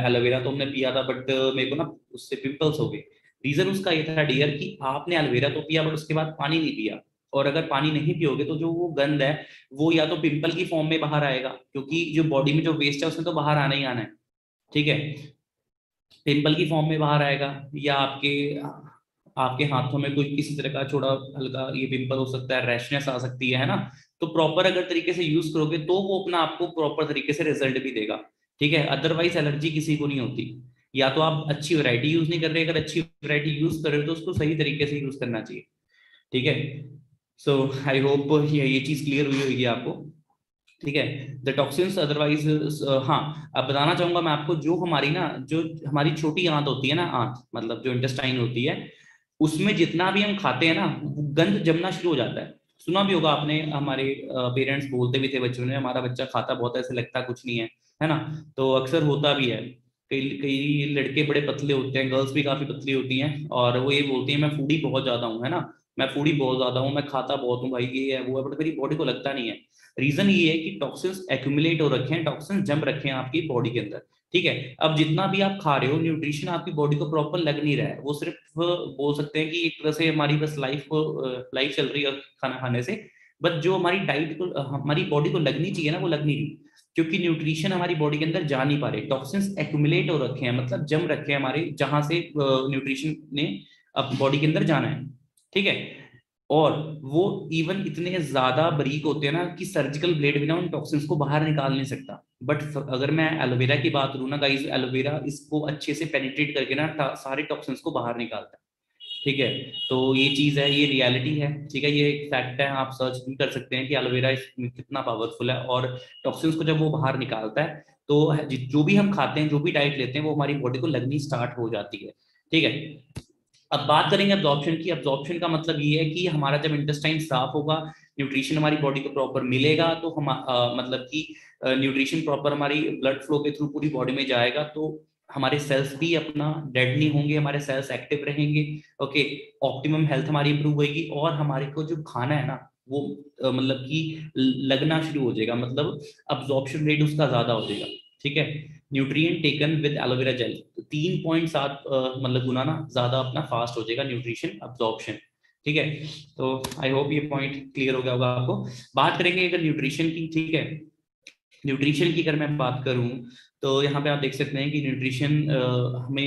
एलोवेरा तो हमने पिया था बट मेरे को ना उससे पिंपल्स हो गए। रीजन उसका ये था डियर कि आपने एलोवेरा तो पिया बट उसके बाद पानी नहीं पिया, और अगर पानी नहीं पियोगे तो जो वो गंद है वो या तो पिंपल की फॉर्म में बाहर आएगा, क्योंकि जो बॉडी में जो वेस्ट है उसने तो बाहर आना ही आना है, ठीक है, पिंपल की फॉर्म में बाहर आएगा, या आपके आपके हाथों में कोई किसी तरह का छोटा हल्का ये पिंपल हो सकता है, रैशनेस आ सकती है ना। तो प्रॉपर अगर तरीके से यूज करोगे तो वो अपना आपको प्रॉपर तरीके से रिजल्ट भी देगा, ठीक है। अदरवाइज एलर्जी किसी को नहीं होती, या तो आप अच्छी वैरायटी यूज नहीं कर रहे, अगर अच्छी वैरायटी यूज कर रहे हो तो उसको सही तरीके से यूज करना चाहिए, ठीक है। सो आई होप ये चीज क्लियर हुई होगी आपको, ठीक है। द टॉक्सिन्स अदरवाइज, हाँ, अब बताना चाहूंगा मैं आपको, जो हमारी ना जो हमारी छोटी आंत होती है ना, आंत मतलब जो इंटेस्टाइन होती है, उसमें जितना भी हम खाते हैं ना वो गंद जमना शुरू हो जाता है। सुना भी होगा आपने, हमारे पेरेंट्स बोलते भी थे बच्चों ने, हमारा बच्चा खाता बहुत है, ऐसे लगता कुछ नहीं है ना। तो अक्सर होता भी है, कई कई लड़के बड़े पतले होते हैं, गर्ल्स भी काफी पतली होती हैं, और वो ये बोलती हैं मैं फूडी बहुत ज्यादा हूँ, है ना, मैं फूडी बहुत ज्यादा हूँ, मैं खाता बहुत हूँ भाई, ये है वो है, बट मेरी बॉडी को लगता नहीं है। रीजन ये है कि टॉक्सिन्स एक्यूमुलेट हो रखे हैं, टॉक्सिन्स जम रखे हैं आपकी बॉडी के अंदर, ठीक है। अब जितना भी आप खा रहे हो न्यूट्रिशन आपकी बॉडी को प्रॉपर लग नहीं रहा है, वो सिर्फ बोल सकते हैं कि एक तरह से हमारी बस लाइफ चल रही है खाना खाने से, बट जो हमारी डाइट को हमारी बॉडी को लगनी चाहिए ना वो लग नहीं रही, क्योंकि न्यूट्रिशन हमारी बॉडी के अंदर जा नहीं पा रहे, टॉक्सिन्स एक्यूमुलेट हो रखे हैं, मतलब जम रखे हैं हमारे, जहां से न्यूट्रिशन ने अब बॉडी के अंदर जाना है, ठीक है। और वो इवन इतने ज्यादा बारीक होते हैं ना कि सर्जिकल ब्लेड भी ना उन टॉक्सिन्स को बाहर निकाल नहीं सकता। बट अगर मैं एलोवेरा की बात करूँ ना गाइस, एलोवेरा इसको अच्छे से पेनिट्रेट करके ना सारे टॉक्सिन्स को बाहर निकालता है, ठीक है। तो ये चीज है, ये रियलिटी है, ठीक है, ये एक फैक्ट है, आप सर्च भी कर सकते हैं कि एलोवेरा कितना पावरफुल है, और टॉक्सिन्स को जब वो बाहर निकालता है तो जो भी हम खाते हैं, जो भी डाइट लेते हैं, वो हमारी बॉडी को लगनी स्टार्ट हो जाती है, ठीक है। अब बात करेंगे अब्जॉर्प्शन की। अब्जॉर्प्शन का मतलब ये है कि हमारा जब इंटेस्टाइन साफ होगा, न्यूट्रिशन हमारी बॉडी को प्रॉपर मिलेगा, तो हम मतलब कि न्यूट्रिशन प्रॉपर हमारी ब्लड फ्लो के थ्रू पूरी बॉडी में जाएगा, तो हमारे सेल्स भी अपना डेड नहीं होंगे, हमारे सेल्स एक्टिव रहेंगे, ओके, ऑप्टिमम हेल्थ हमारी इंप्रूव होगी, और हमारे को जो खाना है ना वो मतलब कि लगना शुरू हो जाएगा, मतलब अब्जॉर्प्शन रेट उसका ज्यादा हो जाएगा, ठीक है। Nutrient taken with aloe vera gel 3.7 मतलब गुना ना ज्यादा अपना फास्ट हो जाएगा न्यूट्रिशन अब्जॉर्प्शन, ठीक है। तो आई होप ये पॉइंट क्लियर हो गया होगा आपको। बात करेंगे अगर न्यूट्रिशन की, ठीक है, न्यूट्रिशन की अगर मैं बात करूं तो यहाँ पे आप देख सकते हैं कि न्यूट्रिशन हमें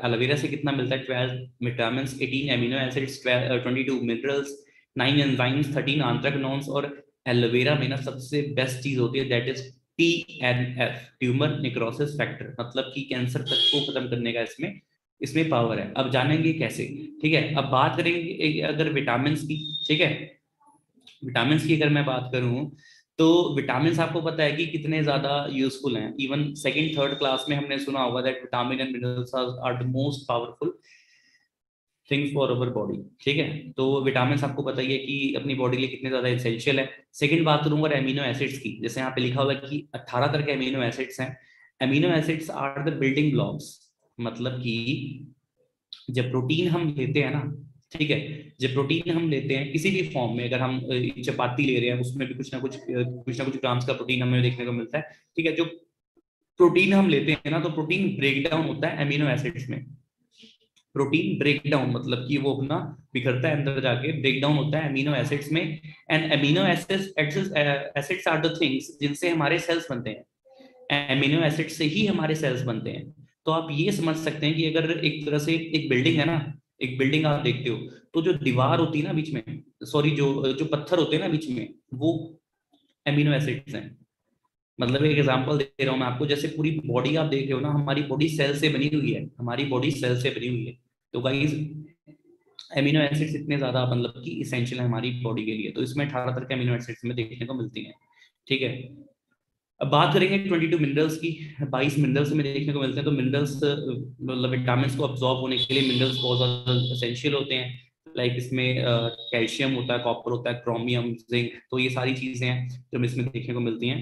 एलोवेरा से कितना मिलता है, 12 vitamin, 18 amino acids, 22 minerals, 9 enzymes, 13 आंथ्राकनॉन्स, और एलोवेरा में ना सबसे बेस्ट चीज होती है that is TNF, tumour necrosis factor, मतलब कि कैंसर तक को खत्म करने का इसमें इसमें पावर है। अब जानेंगे कैसे, ठीक है। अब बात करेंगे अगर विटामिन की, ठीक है, विटामिन की अगर मैं बात करूं तो विटामिन आपको पता है कि कितने ज्यादा यूजफुल हैं, इवन सेकंड थर्ड क्लास में हमने सुना होगा that vitamin and minerals are the most powerful things for our body, ठीक है। तो विटामिन आपको पता ही है कि अपनी बॉडी के लिए कितने ज्यादा एसेंशियल है। सेकंड बात करूंगा एमिनो एसिड्स की, जैसे यहाँ पे लिखा हुआ है कि 18 तरह के एमिनो एसिड्स हैं। Amino acids are the building blocks, मतलब कि जब प्रोटीन हम लेते हैं ना, ठीक है, जब प्रोटीन हम लेते हैं किसी भी फॉर्म में, अगर हम चपाती ले रहे हैं उसमें भी कुछ ना कुछ ग्राम्स का प्रोटीन हमें देखने को मिलता है, ठीक है। जो प्रोटीन हम लेते हैं ना तो प्रोटीन ब्रेक डाउन होता है एमिनो एसिड्स में। प्रोटीन ब्रेक डाउन मतलब कि वो अपना बिखरता है अंदर जाके, ब्रेक डाउन होता है एमिनो एसिड्स में। And amino acids are the things जिनसे हमारे सेल्स बनते हैं, एमिनो एसिड से ही हमारे सेल्स बनते हैं। तो आप ये समझ सकते हैं कि अगर एक तरह से एक बिल्डिंग है ना, एक बिल्डिंग आप देखते हो तो जो दीवार होती है ना बीच में, सॉरी, जो जो पत्थर होते हैं ना बीच में, वो एमिनो एसिड्स हैं। मतलब एक एग्जांपल दे रहा हूं मैं आपको, जैसे पूरी बॉडी आप देख रहे हो ना, हमारी बॉडी सेल से बनी हुई है, हमारी बॉडी सेल से बनी हुई है। तो गाइस एमिनो एसिड्स इतने ज्यादा मतलब कि इसेंशियल है हमारी बॉडी के लिए, तो इसमें 18 तरह के एमिनो एसिड्स में देखने को मिलती हैं, ठीक है। अब बात करेंगे 22 मिनरल्स की, 22 मिनरल्स में देखने को मिलते हैं। तो मिनरल्स मतलब विटामिन को अब्सॉर्ब होने के लिए मिनरल्स बहुत ज्यादा एसेंशियल होते हैं। लाइक इसमें कैल्शियम होता है, कॉपर होता है, क्रोमियम, जिंक, तो ये सारी चीजें हैं जो हमें इसमें देखने को मिलती हैं।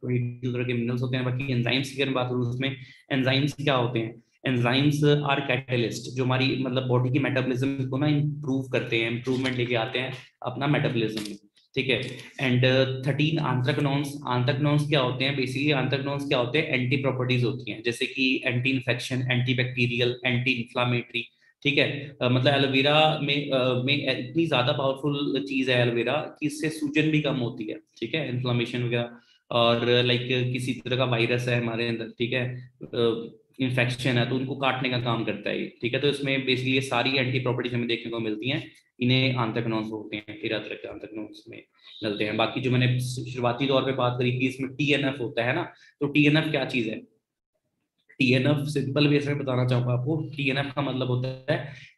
22 तरह के मिनरल्स होते हैं। बाकी एंजाइम्स की अगर बात करूँ उसमें, एंजाइम्स क्या होते हैं, एंजाइम्स आर कैटलिस्ट, जो हमारी मतलब बॉडी की मेटाबॉलिज्म को ना इम्प्रूव करते हैं, इम्प्रूवमेंट लेके आते हैं अपना मेटाबॉलिज्म में, ठीक है। एंड 13 आंथ्राकनॉन्स, आंथ्राकनॉन्स क्या होते हैं, बेसिकली आंथ्राकनॉन्स क्या होते हैं, एंटी प्रॉपर्टीज होती हैं, जैसे कि anti infection, anti bacterial, anti inflammatory, ठीक है। मतलब एलोवेरा में इतनी ज्यादा पावरफुल चीज है एलोवेरा कि इससे सूजन भी कम होती है, ठीक है, इन्फ्लामेशन वगैरह। और लाइक किसी तरह का वायरस है हमारे अंदर, ठीक है, इन्फेक्शन है, तो उनको काटने का काम करता है ये, ठीक है। तो इसमें बेसिकली ये सारी एंटी प्रॉपर्टीज हमें देखने को मिलती हैं। इन्हें आंथ्रैक्नोन्स बोलते हैं, 13 तरह के आंथ्रैक्नोन्स में मिलते हैं। बाकी जो मैंने शुरुआती तौर पे बात करी कि इसमें टीएनएफ होता है ना, तो टीएनएफ क्या चीज है? टीएनएफ सिंपल वे से बताना चाहूंगा आपको। टीएनएफ का मतलब होता है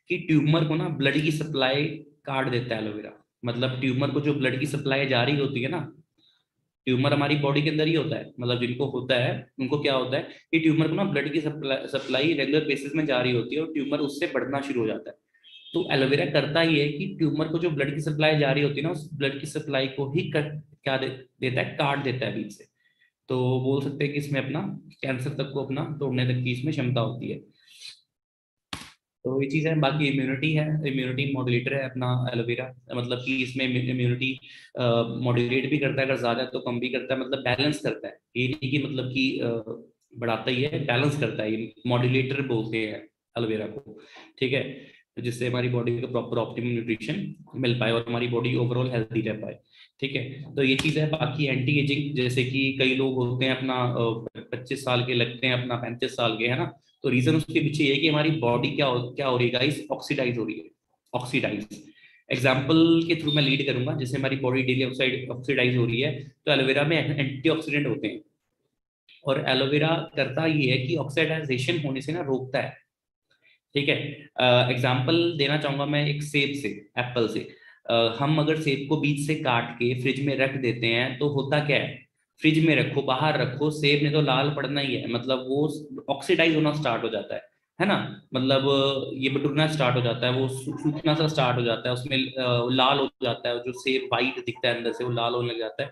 कि ट्यूमर को ना ब्लड की सप्लाई काट देता है एलोवेरा। मतलब ट्यूमर को जो ब्लड की सप्लाई जा रही होती है ना, ट्यूमर हमारी बॉडी के अंदर ही होता है, मतलब जिनको होता है उनको क्या होता है कि ट्यूमर को ना ब्लड की सप्लाई रेगुलर बेसिस में जारी होती है और ट्यूमर उससे बढ़ना शुरू हो जाता है। तो एलोवेरा करता ही है कि ट्यूमर को जो ब्लड की सप्लाई जारी होती है ना, उस ब्लड की सप्लाई को ही देता है, काट देता है बीच से। तो बोल सकते हैं कि इसमें अपना कैंसर तक को अपना तोड़ने तक की इसमें क्षमता होती है। तो ये चीज़ है। बाकी इम्यूनिटी है, इम्यूनिटी मॉड्यूलेटर है अपना एलोवेरा। मतलब कि इसमें इम्यूनिटी मॉड्यूलेट भी करता है, अगर ज़्यादा तो कम भी करता है, मतलब बैलेंस करता है। ये नहीं कि मतलब कि बढ़ाता ही है, बैलेंस करता है, ये मॉड्यूलेटर बोलते हैं एलोवेरा को, ठीक है। तो जिससे हमारी बॉडी को प्रॉपर ऑप्टिमम न्यूट्रिशन मिल पाए और हमारी बॉडी ओवरऑल हेल्थी रह पाए, ठीक है। तो ये चीज़ है। बाकी एंटी एजिंग, जैसे कि कई लोग होते हैं अपना 25 साल के लगते हैं अपना 35 साल के, है ना। तो रीजन उसके पीछे ये है कि हमारी बॉडी क्या हो रही है गाइस, ऑक्सीडाइज हो रही है। ऑक्सीडाइज एग्जाम्पल के थ्रू मैं लीड करूंगा। जैसे हमारी बॉडी डेली ऑक्सीडाइज हो रही है, तो एलोवेरा में एंटीऑक्सीडेंट होते हैं। और एलोवेरा करता ये है कि ऑक्सीडाइजेशन होने से ना रोकता है, ठीक है। एग्जाम्पल देना चाहूंगा मैं एक सेब से, एप्पल से। हम अगर सेब को बीच से काट के फ्रिज में रख देते हैं तो होता क्या है? फ्रिज में रखो, बाहर रखो, सेब ने तो लाल पड़ना ही है, मतलब वो ऑक्सीडाइज होना स्टार्ट हो जाता है ना। मतलब ये बटुरना स्टार्ट हो जाता है, वो सूखना सा स्टार्ट हो जाता है, उसमें लाल हो जाता है, जो सेब वाइट दिखता है अंदर से वो लाल होने लग जाता है।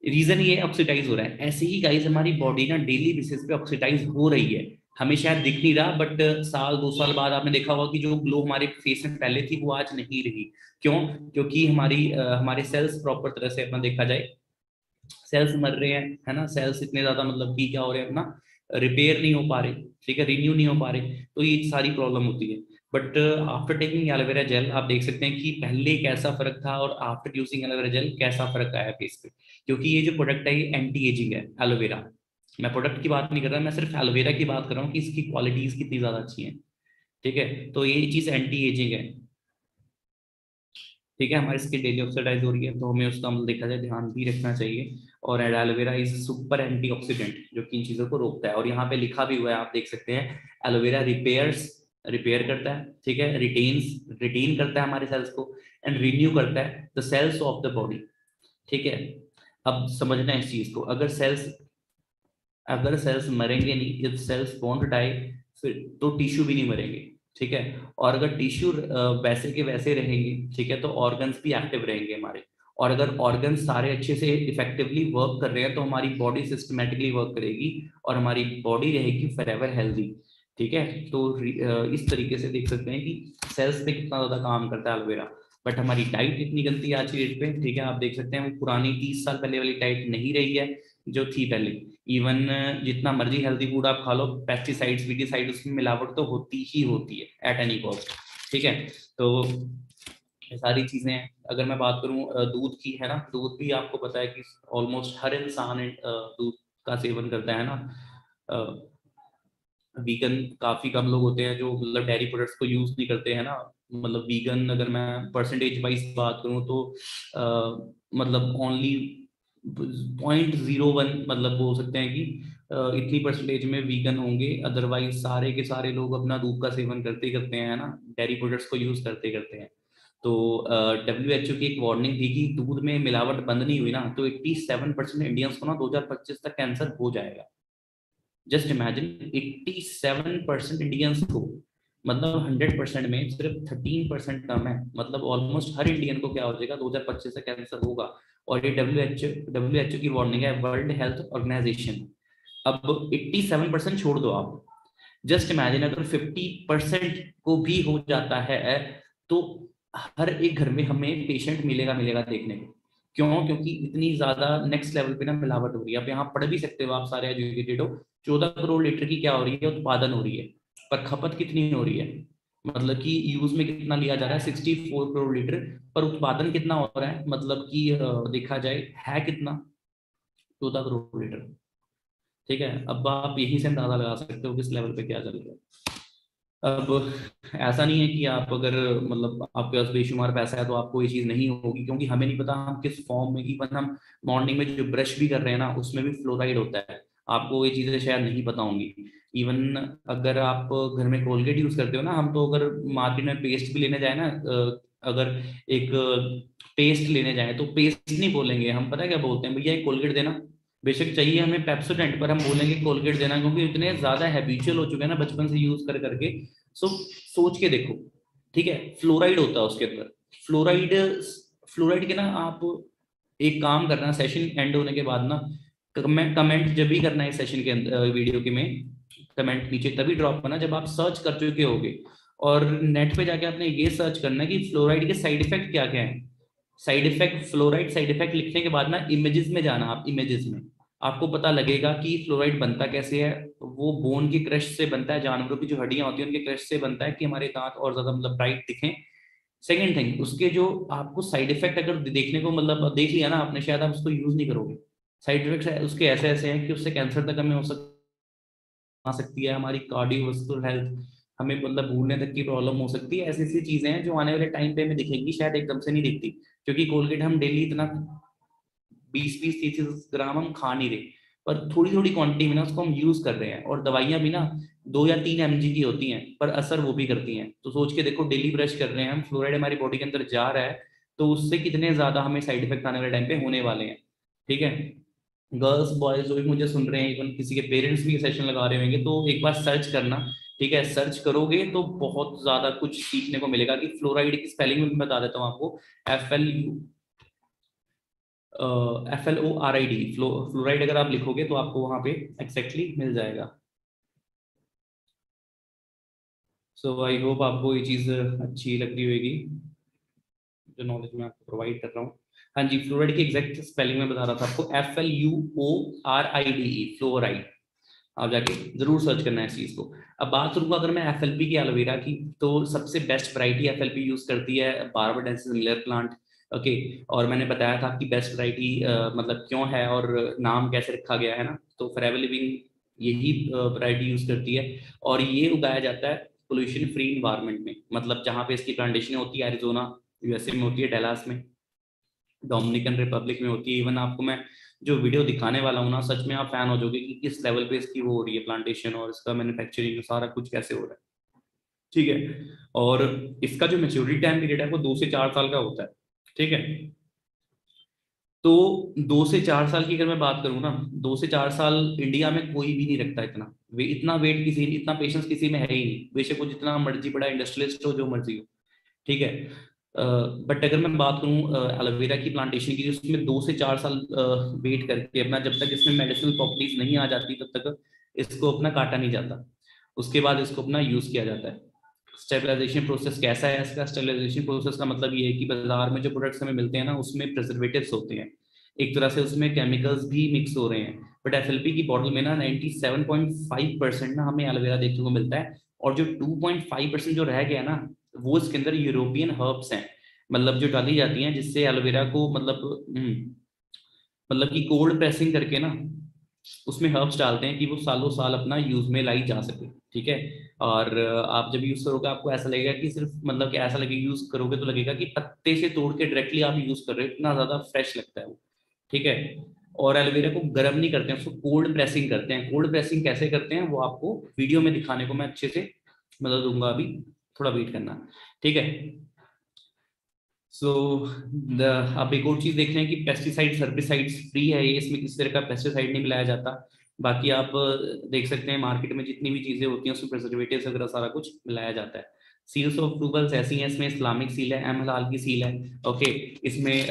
रीजन ये ऑक्सीडाइज हो रहा है। ऐसे ही गाइस हमारी बॉडी ना डेली बेसिस पे ऑक्सीडाइज हो रही है, हमें शायद दिख नहीं रहा, बट साल 2 साल बाद आपने देखा होगा कि जो ग्लो हमारे फेस में पहले थी वो आज नहीं रही। क्यों? क्योंकि हमारे सेल्स प्रॉपर तरह से अपना देखा जाए, सेल्स मर रहे हैं, है ना। सेल्स इतने ज्यादा मतलब कि क्या हो रहे हैं, अपना रिपेयर नहीं हो पा रहे, ठीक है, रिन्यू नहीं हो पा रहे। तो ये सारी प्रॉब्लम होती है। But after taking aloe vera gel आप देख सकते हैं कि पहले कैसा फर्क था और आफ्टर यूजिंग एलोवेरा जेल कैसा फर्क आया फेस पे। क्योंकि ये जो प्रोडक्ट है ये एंटी एजिंग है एलोवेरा। मैं प्रोडक्ट की बात नहीं कर रहा, मैं सिर्फ एलोवेरा की बात कर रहा हूँ कि इसकी क्वालिटीज कितनी ज्यादा अच्छी हैं, ठीक है। तो ये चीज एंटी एजिंग है, ठीक है। हमारी स्किन डेली ऑक्सीडाइज हो रही है तो हमें उसका मतलब देखा जाए ध्यान भी रखना चाहिए। और एलोवेरा इज सुपर एंटीऑक्सीडेंट जो कि इन चीजों को रोकता है। और यहाँ पे लिखा भी हुआ है, आप देख सकते हैं, एलोवेरा रिपेयर्स, रिपेयर करता है, ठीक है, रिटेन्स, रिटेन करता है हमारे सेल्स को, एंड रिन्यू करता है the cells of the body, ठीक है। अब समझना है इस चीज को, अगर सेल्स मरेंगे नहीं, इफ सेल्स वोंट डाई, फिर तो टिश्यू भी नहीं मरेंगे, ठीक है। और अगर टिश्यू वैसे के वैसे रहेंगे, ठीक है, तो ऑर्गन्स भी एक्टिव रहेंगे हमारे। और अगर ऑर्गन्स सारे अच्छे से इफेक्टिवली वर्क कर रहे हैं तो हमारी बॉडी सिस्टमेटिकली वर्क करेगी और हमारी बॉडी रहेगी फॉरएवर हेल्दी, ठीक है। तो इस तरीके से देख सकते हैं कि सेल्स पे कितना ज्यादा काम करता है एलोवेरा। बट हमारी डाइट इतनी गंदी है आज की डेट पे, ठीक है। आप देख सकते हैं वो पुरानी 30 साल पहले वाली डाइट नहीं रही है जो थी पहले। इवन जितना मर्जी हेल्दी फूड आप खा लो, पेस्टिसाइड्स वीडिसाइड उसमें मिलावट तो होती ही होती है एट एनी कॉस्ट, ठीक है। तो ये सारी चीजें हैं। अगर मैं बात करूं दूध की, है ना, दूध भी आपको पता है कि ऑलमोस्ट हर इंसान दूध का सेवन करता है ना। वीगन काफी कम लोग होते हैं जो मतलब डेयरी प्रोडक्ट्स को यूज नहीं करते हैं ना। मतलब वीगन अगर मैं परसेंटेज वाइज बात करूं तो मतलब ओनली 0.01 मतलब बोल सकते हैं कि इतनी परसेंटेज में वीगन होंगे, अदरवाइज सारे के सारे लोग अपना दूध का सेवन करते ही करते हैं, है ना, डेयरी प्रोडक्ट्स को यूज करते करते हैं। तो WHO की एक वार्निंग थी कि दूध में मिलावट बंद नहीं हुई ना तो 87% इंडियंस को ना 2025 तक कैंसर हो जाएगा। जस्ट इमेजिन, 87% इंडियंस को, मतलब 100% में सिर्फ 13% कम है। मतलब ऑलमोस्ट हर इंडियन को क्या हो जाएगा 2025 से कैंसर होगा। और ये डब्ल्यू एच ओ की वार्निंग है, वर्ल्ड हेल्थ ऑर्गेनाइजेशन। अब 87% छोड़ दो आप, जस्ट इमेजिन अगर 50% को भी हो जाता है तो हर एक घर में हमें पेशेंट मिलेगा मिलेगा देखने को। क्यों? क्योंकि इतनी ज्यादा नेक्स्ट लेवल पे ना मिलावट हो रही है। आप यहाँ पढ़ भी सकते हो, आप सारे एजुकेटेड हो। 14 करोड़ लीटर की क्या हो रही है, उत्पादन हो रही है, पर खपत कितनी हो रही है? मतलब कि यूज में कितना लिया जा रहा है 64 करोड़ लीटर, पर उत्पादन कितना हो रहा है, मतलब कि देखा जाए है कितना 14 करोड़ लीटर। ठीक है, अब आप यहीं से अंदाजा लगा सकते हो किस लेवल पे क्या चल रहा है। अब ऐसा नहीं है कि आप अगर मतलब आपके पास बेशुमार पैसा है तो आपको ये चीज नहीं होगी, क्योंकि हमें नहीं पता हम किस फॉर्म में, इवन हम मॉर्निंग में जो ब्रश भी कर रहे हैं ना उसमें भी फ्लोराइड होता है। आपको ये चीजें शायद नहीं पता होंगी। इवन अगर आप घर में कोलगेट यूज करते हो ना, हम तो अगर मार्केट में पेस्ट भी लेने जाए ना, अगर एक पेस्ट लेने जाए तो पेस्ट नहीं बोलेंगे हम, पता है क्या बोलते हैं, भैया एक कोलगेट देना। बेशक चाहिए हमें पेप्सोडेंट, पर हम बोलेंगे कोलगेट देना, क्योंकि इतने ज्यादा हैबिचुअल हो चुके हैं ना बचपन से यूज कर करके। सो सोच के देखो, ठीक है, फ्लोराइड होता है उसके अंदर। फ्लोराइड, फ्लोराइड के ना आप एक काम करना, सेशन एंड होने के बाद ना कमेंट जब भी करना है सेशन के अंदर वीडियो के में, कमेंट नीचे तभी ड्रॉप करना जब आप सर्च कर चुके होगे। और नेट पे जाके आपने ये सर्च करना है कि फ्लोराइड के साइड इफेक्ट क्या क्या है। Side effect, fluoride side effect लिखने के बाद ना इमेजेस में जाना, आप इमेजेस में आपको पता लगेगा कि फ्लोराइड बनता कैसे है। वो बोन के क्रश से बनता है, जानवरों की जो हड्डियां होती हैं उनके क्रश से बनता है कि हमारे दांत और ज्यादा मतलब ब्राइट दिखें। सेकेंड थिंग, उसके जो आपको साइड इफेक्ट अगर देखने को मतलब देख लिया ना आपने, शायद आप उसको यूज नहीं करोगे। साइड इफेक्ट उसके ऐसे ऐसे हैं कि उससे कैंसर तक हमें हो आ सकती है, हमारी कार्डियोवास्कुलर हेल्थ, हमें मतलब भूलने तक की प्रॉब्लम हो सकती है। ऐसी ऐसी चीजें हैं जो आने वाले टाइम पे हमें दिखेंगी, शायद एकदम से नहीं दिखती, क्योंकि कोलगेट हम डेली इतना 20-30 ग्राम हम खा नहीं रहे, पर थोड़ी थोड़ी क्वांटिटी में ना उसको हम यूज कर रहे हैं। और दवाइयां भी ना 2 या 3 mg की होती हैं, पर असर वो भी करती हैं। तो सोच के देखो, डेली ब्रश कर रहे हैं हम, फ्लोराइड हमारी बॉडी के अंदर जा रहा है, तो उससे कितने ज्यादा हमें साइड इफेक्ट आने वाले टाइम पे होने वाले हैं। ठीक है, गर्ल्स बॉयज जो भी मुझे सुन रहे हैं, इवन किसी के पेरेंट्स भी सेशन लगा रहे होंगे, तो एक बार सर्च करना। ठीक है, सर्च करोगे तो बहुत ज्यादा कुछ सीखने को मिलेगा। कि फ्लोराइड की स्पेलिंग में बता देता हूँ आपको, FLORID, फ्लोराइड अगर आप लिखोगे तो आपको वहां पे एक्जैक्टली मिल जाएगा। सो आई होप आपको ये चीज अच्छी लग रही होगी, जो नॉलेज मैं आपको प्रोवाइड कर रहा हूँ। हाँ जी, फ्लोराइड की एग्जैक्ट स्पेलिंग में बता रहा था आपको, FLUORIDE, फ्लोराइड। आप जाके जरूर सर्च करना है इस चीज को। अब बात करूंगा अगर मैं FLP की, एलोवेरा की, तो सबसे बेस्ट वैरायटी FLP यूज करती है बारबाडेंसिस मिलर प्लांट। ओके, और मैंने बताया था कि बेस्ट वैरायटी मतलब क्यों है और नाम कैसे रखा गया है ना, तो फॉरएवर लिविंग यही वैरायटी यूज करती है। और ये उगाया जाता है पोल्यूशन फ्री इन्वायरमेंट में, मतलब जहाँ पे इसकी प्लांटेशन होती है, एरिजोना USA में होती है, डेलास में, डोमिनिकन रिपब्लिक में होती है। इवन आपको मैं जो वीडियो दिखाने वाला हूँ ना, सच में आप फैन हो जाओगे कि किस लेवल पे इसकी वो हो रही है प्लांटेशन, और इसका मैन्युफैक्चरिंग सारा कुछ कैसे हो रहा है। ठीक है, और इसका जो मेच्योरिटी टाइम पीरियड है वो 2 से 4 साल का होता है। ठीक है, तो 2 से 4 साल की अगर मैं बात करूँ ना, 2 से 4 साल इंडिया में कोई भी नहीं रखता इतना इतना वेट किसी, इतना पेशेंस किसी में है ही नहीं, बेशक वो जितना मर्जी बड़ा इंडस्ट्रियलिस्ट हो, जो मर्जी हो। ठीक है, बट अगर मैं बात करूं एलोवेरा की प्लांटेशन की, उसमें 2 से 4 साल वेट करके अपना, जब तक इसमें मेडिसिनल प्रॉपर्टीज नहीं आ जाती तब तक इसको अपना काटा नहीं जाता। उसके बाद इसको अपना यूज किया जाता है। स्टेबलाइजेशन प्रोसेस कैसा है इसका? स्टेबलाइजेशन प्रोसेस का मतलब ये है कि बाजार में जो प्रोडक्ट्स हमें मिलते हैं ना, उसमें प्रिजर्वेटिव्स होते हैं, एक तरह से उसमें केमिकल्स भी मिक्स हो रहे हैं। बट FLP की बॉटल में ना 97.5% ना हमें एलोवेरा देखने को मिलता है। और जो 2.5% जो रह गया ना, वो इसके अंदर यूरोपियन हर्ब्स हैं, मतलब जो डाली जाती हैं जिससे एलोवेरा को मतलब कि कोल्ड प्रेसिंग करके ना उसमें हर्ब्स डालते हैं कि वो सालों साल अपना यूज में लाई जा सके। ठीक है, और आप जब यूज करोगे आपको ऐसा लगेगा कि सिर्फ मतलब कि ऐसा लगेगा, यूज करोगे तो लगेगा कि पत्ते से तोड़ के डायरेक्टली आप यूज कर रहे हो, इतना ज्यादा फ्रेश लगता है वो। ठीक है, और एलोवेरा को गर्म नहीं करते हैं, उसको कोल्ड प्रेसिंग करते हैं। कोल्ड प्रेसिंग कैसे करते हैं वो आपको वीडियो में दिखाने को मैं अच्छे से मतलब दूंगा, अभी थोड़ा वेट करना। ठीक है, सो आप एक और चीज देख रहे हैं कि पेस्टिसाइड सर्बिसाइड्स फ्री है ये, इसमें किसी तरह का पेस्टिसाइड नहीं मिलाया जाता। बाकी आप देख सकते हैं मार्केट में जितनी भी चीजें होती हैं उसमें प्रिजर्वेटिव्स वगैरह सारा कुछ मिलाया जाता है। सील्स ऑफ अप्रूवल्स ऐसी हैं, इसमें इस्लामिक सील है, हलाल की सील है। ओके, इसमें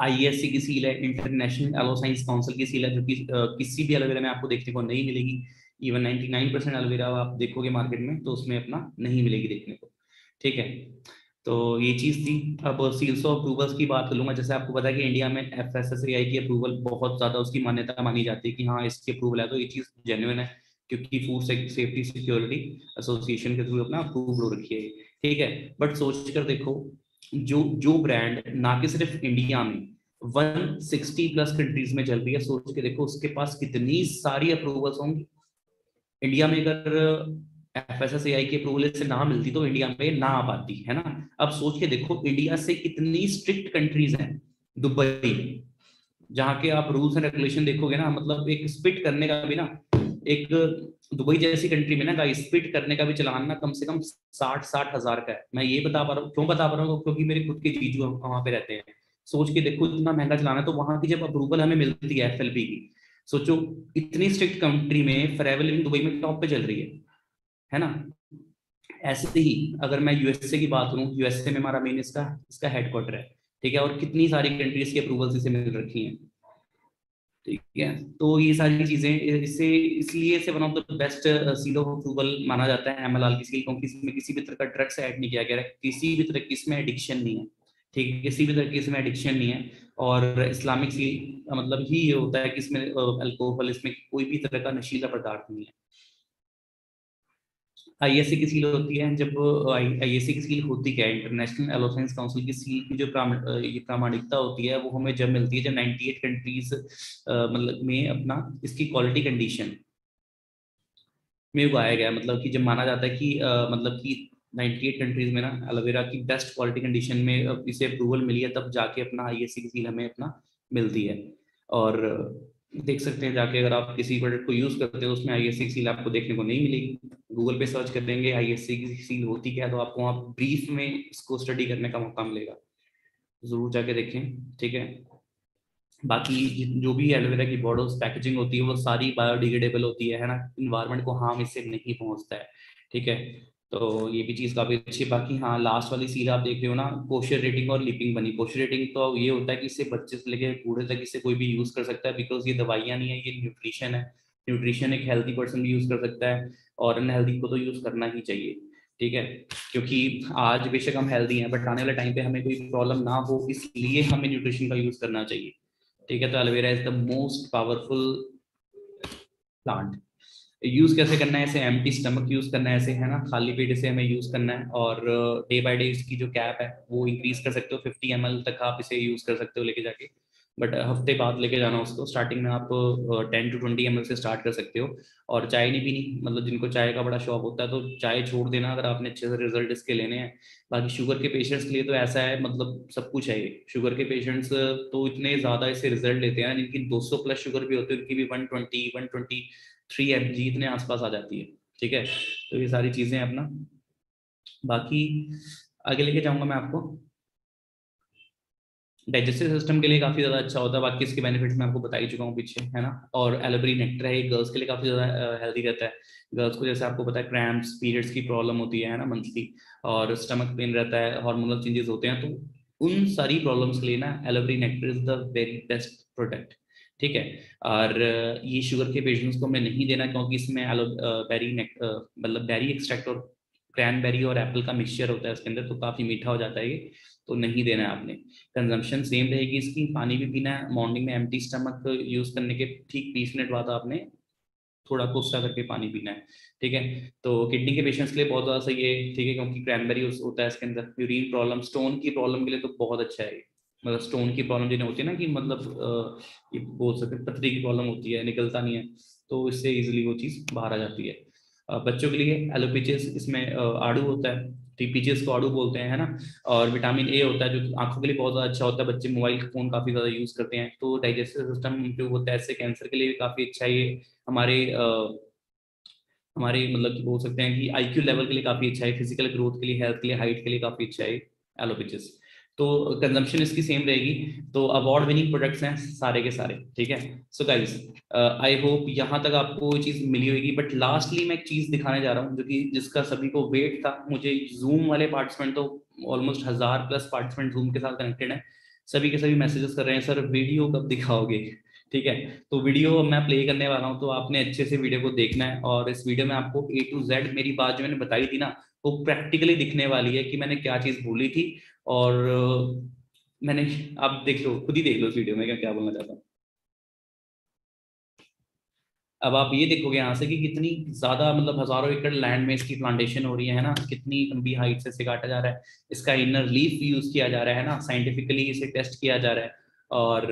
IESC की सील है, इंटरनेशनल एलो साइंस काउंसिल की सील है, जो कि किसी भी एलोवेरा में आपको देखने को नहीं मिलेगी। इवन 99% एलोवेरा आप देखोगे मार्केट में तो उसमें अपना नहीं मिलेगी देखने को। ठीक है, तो ये चीज थी। अब सील्स ऑफ अप्रूवल्स की बात कर लूंगा। जैसे आपको पता है कि इंडिया में FSSAI की अप्रूवल बहुत ज्यादा उसकी मान्यता मानी जाती है कि हाँ इसकी अप्रूवल है, तो ये चीज जेन्युइन है, क्योंकि फूड सेफ्टी सिक्योरिटी एसोसिएशन के थ्रू अपना अप्रूव हो रखी है, ठीक है। बट सोच कर देखो, जो जो ब्रांड ना कि सिर्फ इंडिया में 160 प्लस कंट्रीज में चल रही है, सोच के देखो उसके पास कितनी सारी अप्रूवल्स होंगी। इंडिया में अगर FSSAI की अप्रूवल से ना मिलती तो इंडिया में ना आ पाती, है ना। अब सोच के देखो इंडिया से कितनी स्ट्रिक्ट कंट्रीज हैं। दुबई, जहाँ के आप रूल्स एंड रेगुलेशन देखोगे ना, मतलब एक स्पिट करने का भी ना, एक दुबई जैसी कंट्री में ना गाइस स्पिट करने का भी चालान ना कम से कम 60-60 हजार का है। मैं ये बता पा रहा हूँ, क्यों बता पा रहा हूँ, क्योंकि मेरे खुद के जीजू वहां पे रहते हैं। सोच के देखो इतना महंगा चलाना है, तो वहां की जब अप्रूवल हमें मिलती है FLP की, सोचो इतनी स्ट्रिक्ट कंट्री में फॉरएवर लिविंग दुबई में टॉप पे चल रही है ना। ऐसे ही अगर मैं यूएसए की बात करूं, यूएसए में हमारा मेन इसका इसका हेडक्वार्टर है, ठीक है, और कितनी सारी कंट्रीज की अप्रूवल्स इसे मिल रखी हैं, ठीक है। तो ये सारी चीजें इससे इसलिए इसे one of the best seal of approval माना जाता है MLR की सील, क्योंकि इसमें किसी भी तरह का ड्रग्स ऐड नहीं किया गया है, किसी भी तरह की इसमें एडिक्शन नहीं है, ठीक है, किसी भी तरह की इसमें एडिक्शन नहीं है। और इस्लामिक सील का मतलब ही ये होता है कि इसमें अल्कोहल, इसमें कोई भी तरह का नशीला पदार्थ नहीं है। ISA की सील होती है जब ISA की सील होती क्या है, इंटरनेशनल एलोसेंस काउंसिल की सील की जो ये प्रामाणिकता होती है वो हमें जब मिलती है जब 98 कंट्रीज मतलब में अपना इसकी क्वालिटी कंडीशन में उगाया गया है। मतलब कि जब माना जाता है कि मतलब कि 98 कंट्रीज में ना एलोवेरा की बेस्ट क्वालिटी कंडीशन में इसे अप्रूवल मिली है, तब जाके अपना ISA की सील हमें अपना मिलती है। और देख सकते हैं जाके, अगर आप किसी प्रोडक्ट को यूज करते हो उसमें ISA की सील आपको देखने को नहीं मिलेगी। गूगल पे सर्च करेंगे ISA की सील होती क्या है, तो आपको वहाँ ब्रीफ में इसको स्टडी करने का मौका मिलेगा, जरूर जाके देखें, ठीक है। बाकी जो भी एलोवेरा की बॉटल्स पैकेजिंग होती है वो सारी बायोडिग्रेडेबल होती है ना, इन्वायरमेंट को हार्म इससे नहीं पहुंचता है, ठीक है। तो ये भी चीज़ काफ़ी अच्छी है। बाकी हाँ, लास्ट वाली सील आप देख रहे हो ना, कोशर रेटिंग और लिपिंग बनी। कोशर रेटिंग तो ये होता है कि इससे बच्चे से लेकर बूढ़े तक इसे कोई भी यूज़ कर सकता है, बिकॉज ये दवाइयाँ नहीं है, ये न्यूट्रिशन है। न्यूट्रिशन एक हेल्थी पर्सन भी यूज़ कर सकता है, और अनहेल्दी को तो यूज़ करना ही चाहिए, ठीक है। क्योंकि आज बेशक हम हेल्दी हैं, बट आने वाले टाइम पे हमें कोई प्रॉब्लम ना हो, इसलिए हमें न्यूट्रिशन का यूज़ करना चाहिए, ठीक है। तो aloe vera is the most powerful plant. Use कैसे करना है, इसे एम्प्टी स्टमक यूज करना है, ऐसे है ना, खाली पेट इसे हमें यूज करना है। और डे बाय डे इसकी जो कैप है वो इंक्रीज कर सकते हो, 50 ml तक आप इसे यूज कर सकते हो लेके जाके। बट हफ्ते बाद लेके जाना उसको, स्टार्टिंग में आप 10 to 20 ml से स्टार्ट कर सकते हो। और चाय नहीं पीनी, मतलब जिनको चाय का बड़ा शौक होता है तो चाय छोड़ देना अगर आपने अच्छे से रिजल्ट इसके लेने हैं। बाकी शुगर के पेशेंट्स के लिए तो ऐसा है, मतलब सब कुछ है ये। शुगर के पेशेंट्स तो इतने ज्यादा इससे रिजल्ट लेते हैं, जिनकी 200 प्लस शुगर भी होती है उनकी भी 120-123 mg इतने आसपास आ जाती है, ठीक है। तो ये सारी चीजें हैं अपना। बाकी आगे लेके जाऊंगा मैं आपको। डाइजेस्टिव सिस्टम के लिए काफी ज्यादा अच्छा होता है, बाकी इसके बेनिफिट्स मैं आपको बता ही चुका हूँ पीछे, है ना। और एलोवेरा नेक्टर है, गर्ल्स के लिए काफी ज्यादा हेल्दी रहता है। गर्ल्स को जैसे आपको पता है क्रैम्प्स पीरियड्स की प्रॉब्लम होती है ना, मंथली, और स्टमक पेन रहता है, हार्मोनल चेंजेस होते हैं, तो उन सारी प्रॉब्लम्स के लिए ना aloe vera nectar is the very best product, ठीक है। और ये शुगर के पेशेंट्स को हमें नहीं देना, क्योंकि इसमें एलो बेरी मतलब बेरी एक्सट्रैक्ट और क्रैनबेरी और एप्पल का मिक्सचर होता है इसके अंदर, तो काफी मीठा हो जाता है ये, तो नहीं देना है आपने। कंजम्पशन सेम रहेगी इसकी, पानी भी पीना है मॉर्निंग में, एम्प्टी स्टमक यूज करने के ठीक 20 मिनट बाद आपने थोड़ा कोसा करके पानी पीना है, ठीक है। तो किडनी के पेशेंट्स के लिए बहुत ज्यादा सही है, ठीक है, क्योंकि क्रैनबेरी होता है इसके अंदर। यूरिन प्रॉब्लम, स्टोन की प्रॉब्लम के लिए तो बहुत अच्छा है ये। मतलब स्टोन की प्रॉब्लम जिन्हें होती है ना, कि मतलब ये बोल सकते हैं पथरी की प्रॉब्लम होती है, निकलता नहीं है, तो इससे इजिली वो चीज़ बाहर आ जाती है। बच्चों के लिए एलोपीचियस, इसमें आड़ू होता है, टीपीचियस को आड़ू बोलते हैं, है ना। और विटामिन ए होता है जो आंखों के लिए बहुत ज़्यादा अच्छा होता है। बच्चे मोबाइल फोन काफ़ी ज़्यादा यूज़ करते हैं, तो डाइजेस्टिव सिस्टम इम्प्रूव होता है इससे। कैंसर के लिए भी काफ़ी अच्छा है ये। हमारे हमारे मतलब कि बोल सकते हैं कि IQ लेवल के लिए काफ़ी अच्छा है, फिजिकल ग्रोथ के लिए, हेल्थ के लिए, हाइट के लिए काफ़ी अच्छा है एलोपीचियस। तो कंजम्पशन इसकी सेम रहेगी। तो अवार्ड विनिंग प्रोडक्ट्स हैं सारे के सारे, ठीक है। सो गाइस, आई होप यहाँ तक आपको ये चीज़ मिली होगी। बट लास्टली मैं एक चीज़ दिखाने जा रहा हूँ जो कि जिसका सभी को वेट था। मुझे जूम वाले पार्टिसिपेंट तो ऑलमोस्ट 1000+ पार्टिसिपेंट जूम के साथ कनेक्टेड है, सभी के सभी मैसेजेस कर रहे हैं, सर वीडियो कब दिखाओगे, ठीक है। तो वीडियो मैं प्ले करने वाला हूँ, तो आपने अच्छे से वीडियो को देखना है। और इस वीडियो में आपको A to Z मेरी बात जो मैंने बताई थी ना, वो प्रैक्टिकली दिखने वाली है कि मैंने क्या चीज़ बोली थी। और मैंने, आप देख लो, खुद ही देख लो इस वीडियो में क्या क्या बोलना चाहता हूँ। अब आप ये देखोगे यहाँ से कि कितनी ज्यादा मतलब हजारों एकड़ लैंड में इसकी प्लांटेशन हो रही है ना, कितनी लंबी हाइट से इसे काटा जा रहा है, इसका इनर लीफ यूज किया जा रहा है ना, साइंटिफिकली इसे टेस्ट किया जा रहा है, और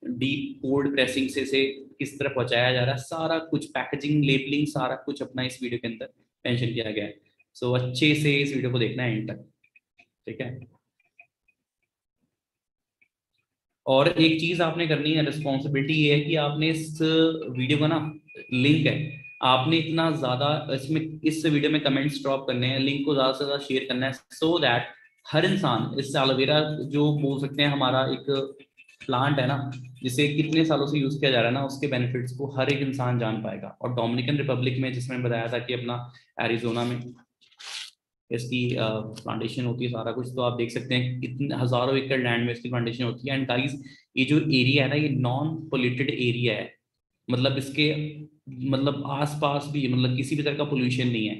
डीप कोल्ड प्रेसिंग से इसे किस तरह पहुंचाया जा रहा है, सारा कुछ पैकेजिंग लेबलिंग सारा कुछ अपना इस वीडियो के अंदर मेंशन किया गया है। सो अच्छे से इस वीडियो को देखना है एंड तक, ठीक है। और एक चीज आपने करनी है, रिस्पॉन्सिबिलिटी ये है कि आपने इस वीडियो का ना लिंक है, आपने इतना ज्यादा इसमें इस वीडियो में कमेंट्स ड्रॉप करने हैं, लिंक को ज्यादा से ज्यादा शेयर करना है, सो दैट हर इंसान इस एलोवेरा जो बोल सकते हैं हमारा एक प्लांट है ना, जिसे कितने सालों से यूज किया जा रहा है ना, उसके बेनिफिट्स को हर एक इंसान जान पाएगा। और डोमिनिकन रिपब्लिक में, जिसमें बताया था कि अपना एरिजोना में इसकी प्लांटेशन होती है सारा कुछ, तो आप देख सकते हैं कितने हजारों एकड़ लैंड में इसकी प्लांटेशन होती है। एंड गाइस, ये जो एरिया है ना, ये नॉन पोल्यूटेड एरिया है, मतलब इसके मतलब आसपास भी मतलब किसी भी तरह का पोल्यूशन नहीं है,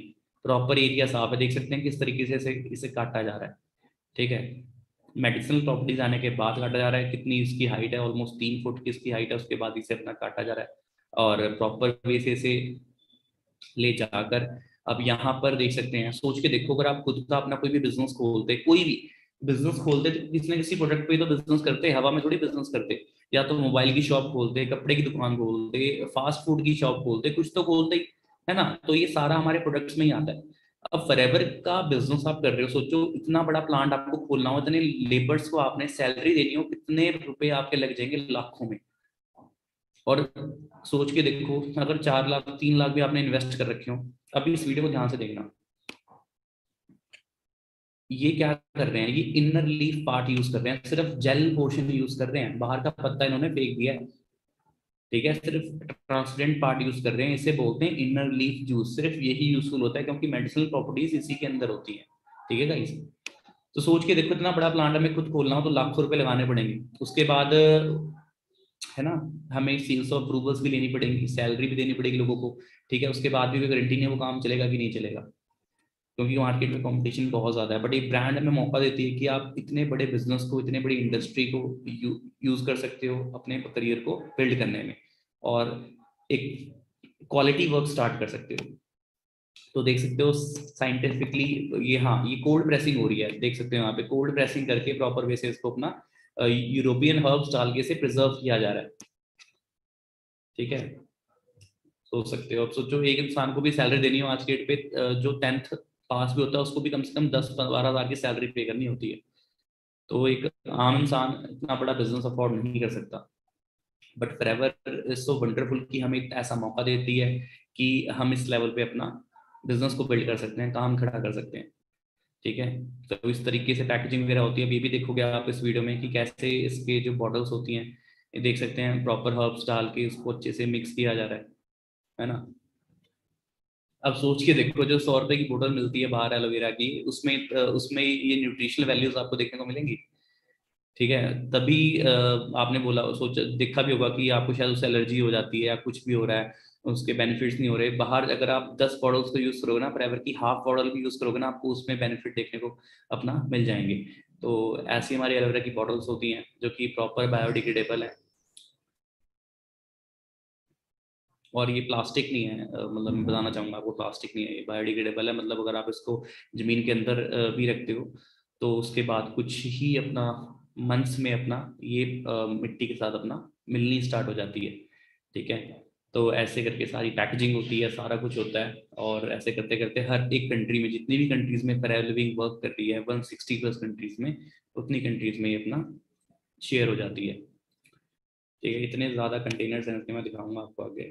प्रॉपर एरिया साफ है। देख सकते हैं किस तरीके से इसे काटा जा रहा है, ठीक है। मेडिसिनल प्रॉपर्टीज आने के बाद काटा जा रहा है, कितनी इसकी हाइट है, ऑलमोस्ट 3 फुट की इसकी हाइट है, उसके बाद इसे अपना काटा जा रहा है और प्रॉपर वे से इसे ले जाकर अब यहाँ पर देख सकते हैं। सोच के देखो, अगर आप खुद का अपना कोई भी बिजनेस खोलते, कोई भी बिजनेस खोलते, तो किसी न किसी प्रोडक्ट पे तो बिजनेस करते, हवा में थोड़ी बिजनेस करते। या तो मोबाइल की शॉप खोलते, कपड़े की दुकान खोलते, फास्ट फूड की शॉप खोलते, कुछ तो खोलते ही, है ना। तो ये सारा हमारे प्रोडक्ट्स में ही आता है। अब फॉरएवर का बिजनेस आप कर रहे हो, सोचो इतना बड़ा प्लांट आपको खोलना हो, इतने लेबर्स को आपने सैलरी देनी हो, कितने रुपए आपके लग जाएंगे, लाखों में। और सोच के देखो, अगर 4 लाख 3 लाख भी आपने इन्वेस्ट कर रखे हो, अभी इस वीडियो को ध्यान से देखना, ये क्या कर रहे हैं, ये इनर लीफ पार्ट यूज कर रहे हैं, सिर्फ जेल पोर्शन यूज कर रहे हैं, बाहर का पत्ता इन्होंने फेंक दिया है, ठीक है। सिर्फ ट्रांसपेरेंट पार्ट यूज कर रहे हैं, इसे बोलते हैं इनर लीफ जूस, सिर्फ यही यूजफुल होता है क्योंकि मेडिसिनल प्रॉपर्टीज इसी के अंदर होती है, ठीक है गाइस। तो सोच के देखो, इतना बड़ा प्लांट हमें खुद खोलना हो तो लाखों रुपए लगाने पड़ेंगे, उसके बाद है ना, हमें सील्स ऑफ अप्रूवल्स भी लेनी पड़ेंगी, सैलरी भी देनी पड़ेगी लोगों को, ठीक है। उसके बाद भी कोई गारंटी नहीं है वो काम चलेगा कि नहीं चलेगा, क्योंकि मार्केट में कंपटीशन बहुत ज्यादा है। बट एक ब्रांड हमें मौका देती है कि आप इतने बड़े बिजनेस को, इतने बड़ी इंडस्ट्री को यूज कर सकते हो अपने करियर को बिल्ड करने में, और एक क्वालिटी वर्क स्टार्ट कर सकते हो। तो देख सकते हो साइंटिफिकली, ये हाँ, ये कोल्ड प्रेसिंग हो रही है, देख सकते हो यहाँ पे कोल्ड प्रेसिंग करके प्रॉपर वे से इसको अपना यूरोपियन हर्ब्स डाल के इसे प्रिजर्व किया जा रहा है, ठीक है। सोच सकते हो, अब सोचो एक इंसान को भी सैलरी देनी हो आज के डेट पे, जो 10th पास भी होता है उसको भी कम से कम 10-12 हज़ार की सैलरी पे करनी होती है। तो एक आम इंसान इतना बड़ा बिजनेस अफोर्ड नहीं कर सकता। But forever is so wonderful कि हमें एक ऐसा मौका देती है कि हम इस लेवल पे अपना बिजनेस को बिल्ड कर सकते हैं, काम खड़ा कर सकते हैं, ठीक है। तो इस तरीके से पैकेजिंग वगैरह होती है। अभी भी देखोगे आप इस वीडियो में कि कैसे इसके जो बॉटल्स होती हैं, ये देख सकते हैं प्रॉपर हर्ब्स डाल के उसको अच्छे से मिक्स किया जा रहा है ना। अब सोच के देखो, जो 100 रुपए की बोतल मिलती है बाहर एलोवेरा की, उसमें उसमें ये न्यूट्रिशनल वैल्यूज आपको देखने को मिलेंगी, ठीक है। तभी आपने बोला, सोचा देखा भी होगा कि आपको शायद उससे एलर्जी हो जाती है या कुछ भी हो रहा है, उसके बेनिफिट्स नहीं हो रहे। बाहर अगर आप 10 बॉटल्स को यूज करोगे ना, फॉरएवर की हाफ बॉटल भी यूज करोगे ना, आपको उसमें बेनिफिट देखने को अपना मिल जाएंगे। तो ऐसी हमारी एलोवेरा की बॉटल्स होती हैं जो कि प्रॉपर बायोडिग्रेडेबल है, और ये प्लास्टिक नहीं है, मतलब मैं बताना चाहूंगा आपको, प्लास्टिक नहीं है, ये बायोडिग्रेडेबल है। मतलब अगर आप इसको जमीन के अंदर भी रखते हो तो उसके बाद कुछ ही अपना मंथ्स में अपना ये मिट्टी के साथ अपना मिलनी स्टार्ट हो जाती है, ठीक है। तो ऐसे करके सारी पैकेजिंग होती है, सारा कुछ होता है, और ऐसे करते करते हर एक कंट्री में, जितनी भी कंट्रीज में फेयर लिविंग वर्क कर रही है, 160+ कंट्रीज में, उतनी कंट्रीज में ये अपना शेयर हो जाती है, ठीक है। इतने ज्यादा कंटेनर्स हैं इसके, मैं दिखाऊंगा आपको आगे,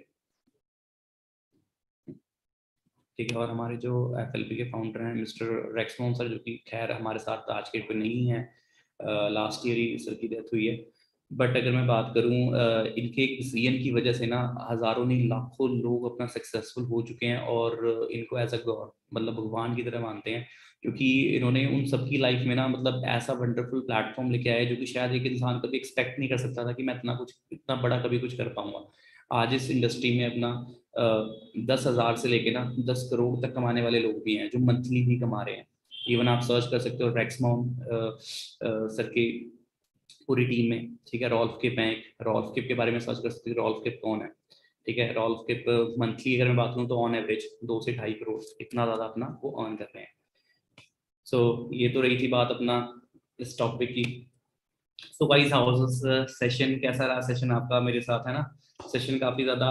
ठीक है। और हमारे जो एफएलपी के फाउंडर हैं मिस्टर रेक्समोन सर, जो कि खैर हमारे साथ आज के डेट पे नहीं है, लास्ट ईयर ही सर की डेथ हुई है। बट अगर मैं बात करूं, इनके एक विजन की वजह से ना हजारों नहीं लाखों लोग अपना सक्सेसफुल हो चुके हैं, और इनको एज अ गॉड, मतलब भगवान की तरह मानते हैं, क्योंकि इन्होंने उन सबकी लाइफ में ना मतलब ऐसा वंडरफुल प्लेटफॉर्म लेके आया जो कि शायद एक इंसान कभी एक्सपेक्ट नहीं कर सकता था कि मैं इतना कुछ, इतना बड़ा कभी कुछ कर पाऊंगा। आज इस इंडस्ट्री में अपना 10,000 से लेके ना 10 करोड़ तक कमाने वाले लोग भी हैं, जो मंथली भी कमा रहे हैं। इवन आप सर्च कर सकते हो रेक्समोन सर की पूरी टीम में, ठीक है। रॉल्फ किप हैं, रॉल्फ किप के बारे में सर्च कर सकते हो, रॉल्फ किप कौन है, ठीक है। रॉल्फ के मंथली अगर मैं बात करूँ तो ऑन एवरेज 2 से 2.5 करोड़ इतना ज्यादा अपना वो अर्न कर रहे हैं। सो ये तो रही थी बात अपना इस टॉपिक की। सो गाइस हाउ सेशन, कैसा रहा सेशन आपका मेरे साथ, है ना? सेशन काफी ज्यादा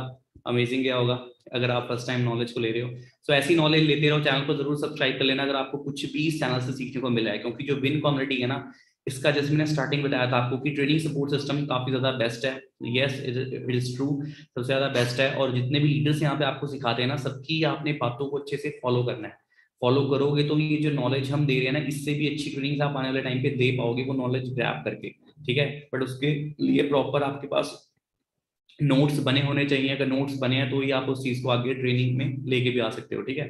अमेजिंग गया होगा अगर आप फर्स्ट टाइम नॉलेज को ले रहे हो। सो ऐसी नॉलेज लेते रहो, चैनल को जरूर सब्सक्राइब कर लेना अगर आपको कुछ भी इस चैनल से सीखने को मिला है, क्योंकि जो विन कम्युनिटी है ना, इसका जैसे मैंने स्टार्टिंग बताया था आपको कि ट्रेडिंग सपोर्ट सिस्टम काफी ज्यादा बेस्ट है। यस इट इज ट्रू, सबसे ज्यादा बेस्ट है। और जितने भी लीडर्स यहाँ पे आपको सिखाते हैं ना, सबकी आपने बातों को अच्छे से फॉलो करना है। फॉलो करोगे तो ये जो नॉलेज हम दे रहे हैं ना, इससे भी अच्छी ट्रेनिंग आप आने वाले टाइम पे दे पाओगे वो नॉलेज ग्रैब करके। ठीक है, बट उसके लिए प्रॉपर आपके पास नोट्स बने होने चाहिए। अगर नोट्स बने हैं तो ही आप उस चीज को आगे ट्रेनिंग में लेके भी आ सकते हो। ठीक है,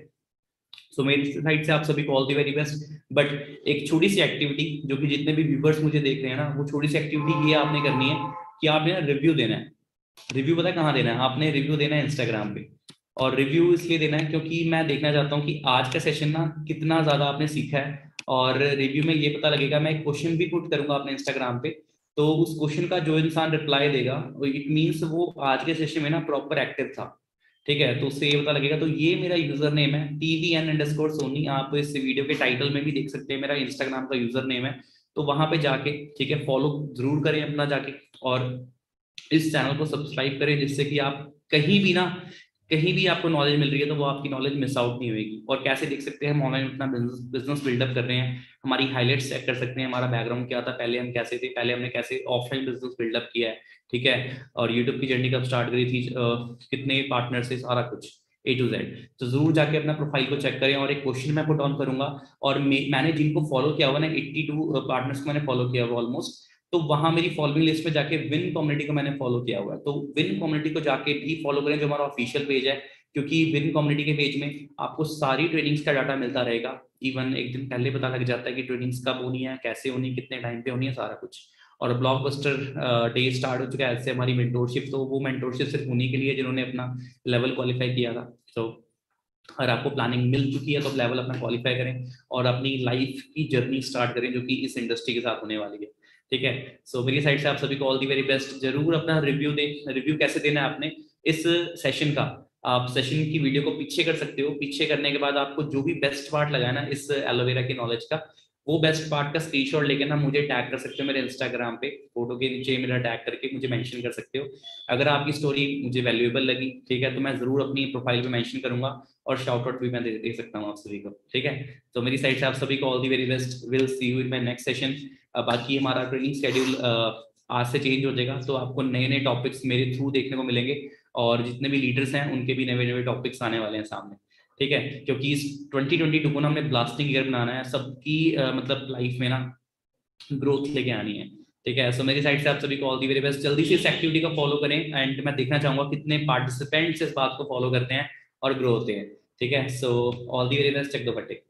सो मेरी साइड से आप सभी को all the very best. But एक छोटी सी एक्टिविटी जो कि जितने भी व्यूवर्स मुझे देख रहे हैं ना, वो छोटी सी एक्टिविटी ये आपने करनी है कि आपने रिव्यू देना है। रिव्यू पता है कहाँ देना है? आपने रिव्यू देना है इंस्टाग्राम पे। और रिव्यू इसलिए देना है क्योंकि मैं देखना चाहता हूँ कि आज का सेशन ना कितना ज्यादा आपने सीखा है। और रिव्यू में ये पता लगेगा, मैं एक क्वेश्चन भी पुट करूंगा अपने इंस्टाग्राम पे, तो उस क्वेश्चन का जो इंसान रिप्लाई देगा इट मीन्स वो आज के सेशन में ना प्रॉपर एक्टिव था। ठीक है, तो उससे ये पता लगेगा। तो ये मेरा यूजर नेम है TVN_Sony, आप इस वीडियो के टाइटल में भी देख सकते हैं, मेरा इंस्टाग्राम का यूजर नेम है। तो वहां पे जाके ठीक है फॉलो जरूर करें अपना जाके, और इस चैनल को सब्सक्राइब करें, जिससे कि आप कहीं भी ना, कहीं भी आपको नॉलेज मिल रही है तो वो आपकी नॉलेज मिस आउट नहीं होगी। और कैसे देख सकते हैं हम ऑनलाइन अपना बिजनेस बिल्डअप कर रहे हैं, हमारी हाईलाइट्स चेक कर सकते हैं, हमारा बैकग्राउंड क्या था, पहले हम कैसे थे, पहले हमने कैसे ऑफलाइन बिजनेस बिल्डअप किया है। ठीक है, और यूट्यूब की जर्नी कब स्टार्ट करी थी, कितने पार्टनर से, सारा कुछ A to Z। तो जरूर जाके अपना प्रोफाइल को चेक करें। और एक क्वेश्चन मैं पुट ऑन करूंगा, और मैंने जिनको फॉलो किया हुआ ना, 82 पार्टनर्स को मैंने फॉलो किया हुआ ऑलमोस्ट। तो वहां मेरी फॉलोइंग लिस्ट में जाके विन कम्युनिटी को मैंने फॉलो किया हुआ है, तो विन कम्युनिटी को जाके भी फॉलो करें जो हमारा ऑफिशियल पेज है। क्योंकि विन कम्युनिटी के पेज में आपको सारी ट्रेनिंग्स का डाटा मिलता रहेगा। इवन एक दिन पहले पता लग जाता है कि ट्रेनिंग्स कब होनी है, कैसे होनी है, कितने टाइम पे होनी है, सारा कुछ। और ब्लॉकबस्टर डे स्टार्ट हो चुका है ऐसे हमारी मेंटोरशिप, तो वो मेंटोरशिप सिर्फ उन्हीं के लिए जिन्होंने अपना लेवल क्वालिफाई किया था। तो अगर आपको प्लानिंग मिल चुकी है तो आप लेवल अपना क्वालिफाई करें और अपनी लाइफ की जर्नी स्टार्ट करें जो कि इस इंडस्ट्री के साथ होने वाली है। ठीक है, सो मेरी साइड से आप सभी को ऑल दी वेरी बेस्ट। जरूर अपना रिव्यू दें। रिव्यू कैसे देना है आपने इस सेशन का, आप सेशन की वीडियो को पीछे कर सकते हो। पीछे करने के बाद आपको जो भी बेस्ट पार्ट लगा है ना इस एलोवेरा की नॉलेज का, वो बेस्ट पार्ट का स्क्रीनशॉट लेके ना मुझे टैग कर सकते हो मेरे इंस्टाग्राम पे, फोटो के नीचे मेरा टैग करके मुझे मेंशन कर सकते हो। अगर आपकी स्टोरी मुझे वैल्यूएबल लगी, ठीक है, तो मैं जरूर अपनी प्रोफाइल पे मेंशन करूंगा और शाउट आउट भी मैं दे सकता हूँ आप सभी को। ठीक है, तो मेरी साइड से आप सभी को all the very best. Will see you in my next session. बाकी हमारा ट्रेनिंग शेड्यूल आज से चेंज हो जाएगा, तो आपको नए नए टॉपिक्स मेरे थ्रू देखने को मिलेंगे, और जितने भी लीडर्स हैं उनके भी नए नए टॉपिक्स आने वाले हैं सामने। ठीक है, क्योंकि इस 2022 को ना हमने ब्लास्टिंग ईयर बनाना है सबकी, मतलब लाइफ में ना ग्रोथ लेके आनी है। ठीक है, सो मेरी साइड से आप सभी को ऑल दी वेरी बेस्ट। जल्दी से इस एक्टिविटी को फॉलो करें, एंड मैं देखना चाहूंगा कितने पार्टिसिपेंट्स इस बात को फॉलो करते हैं और ग्रो होते हैं। ठीक है, so all the very best, check दो फटे।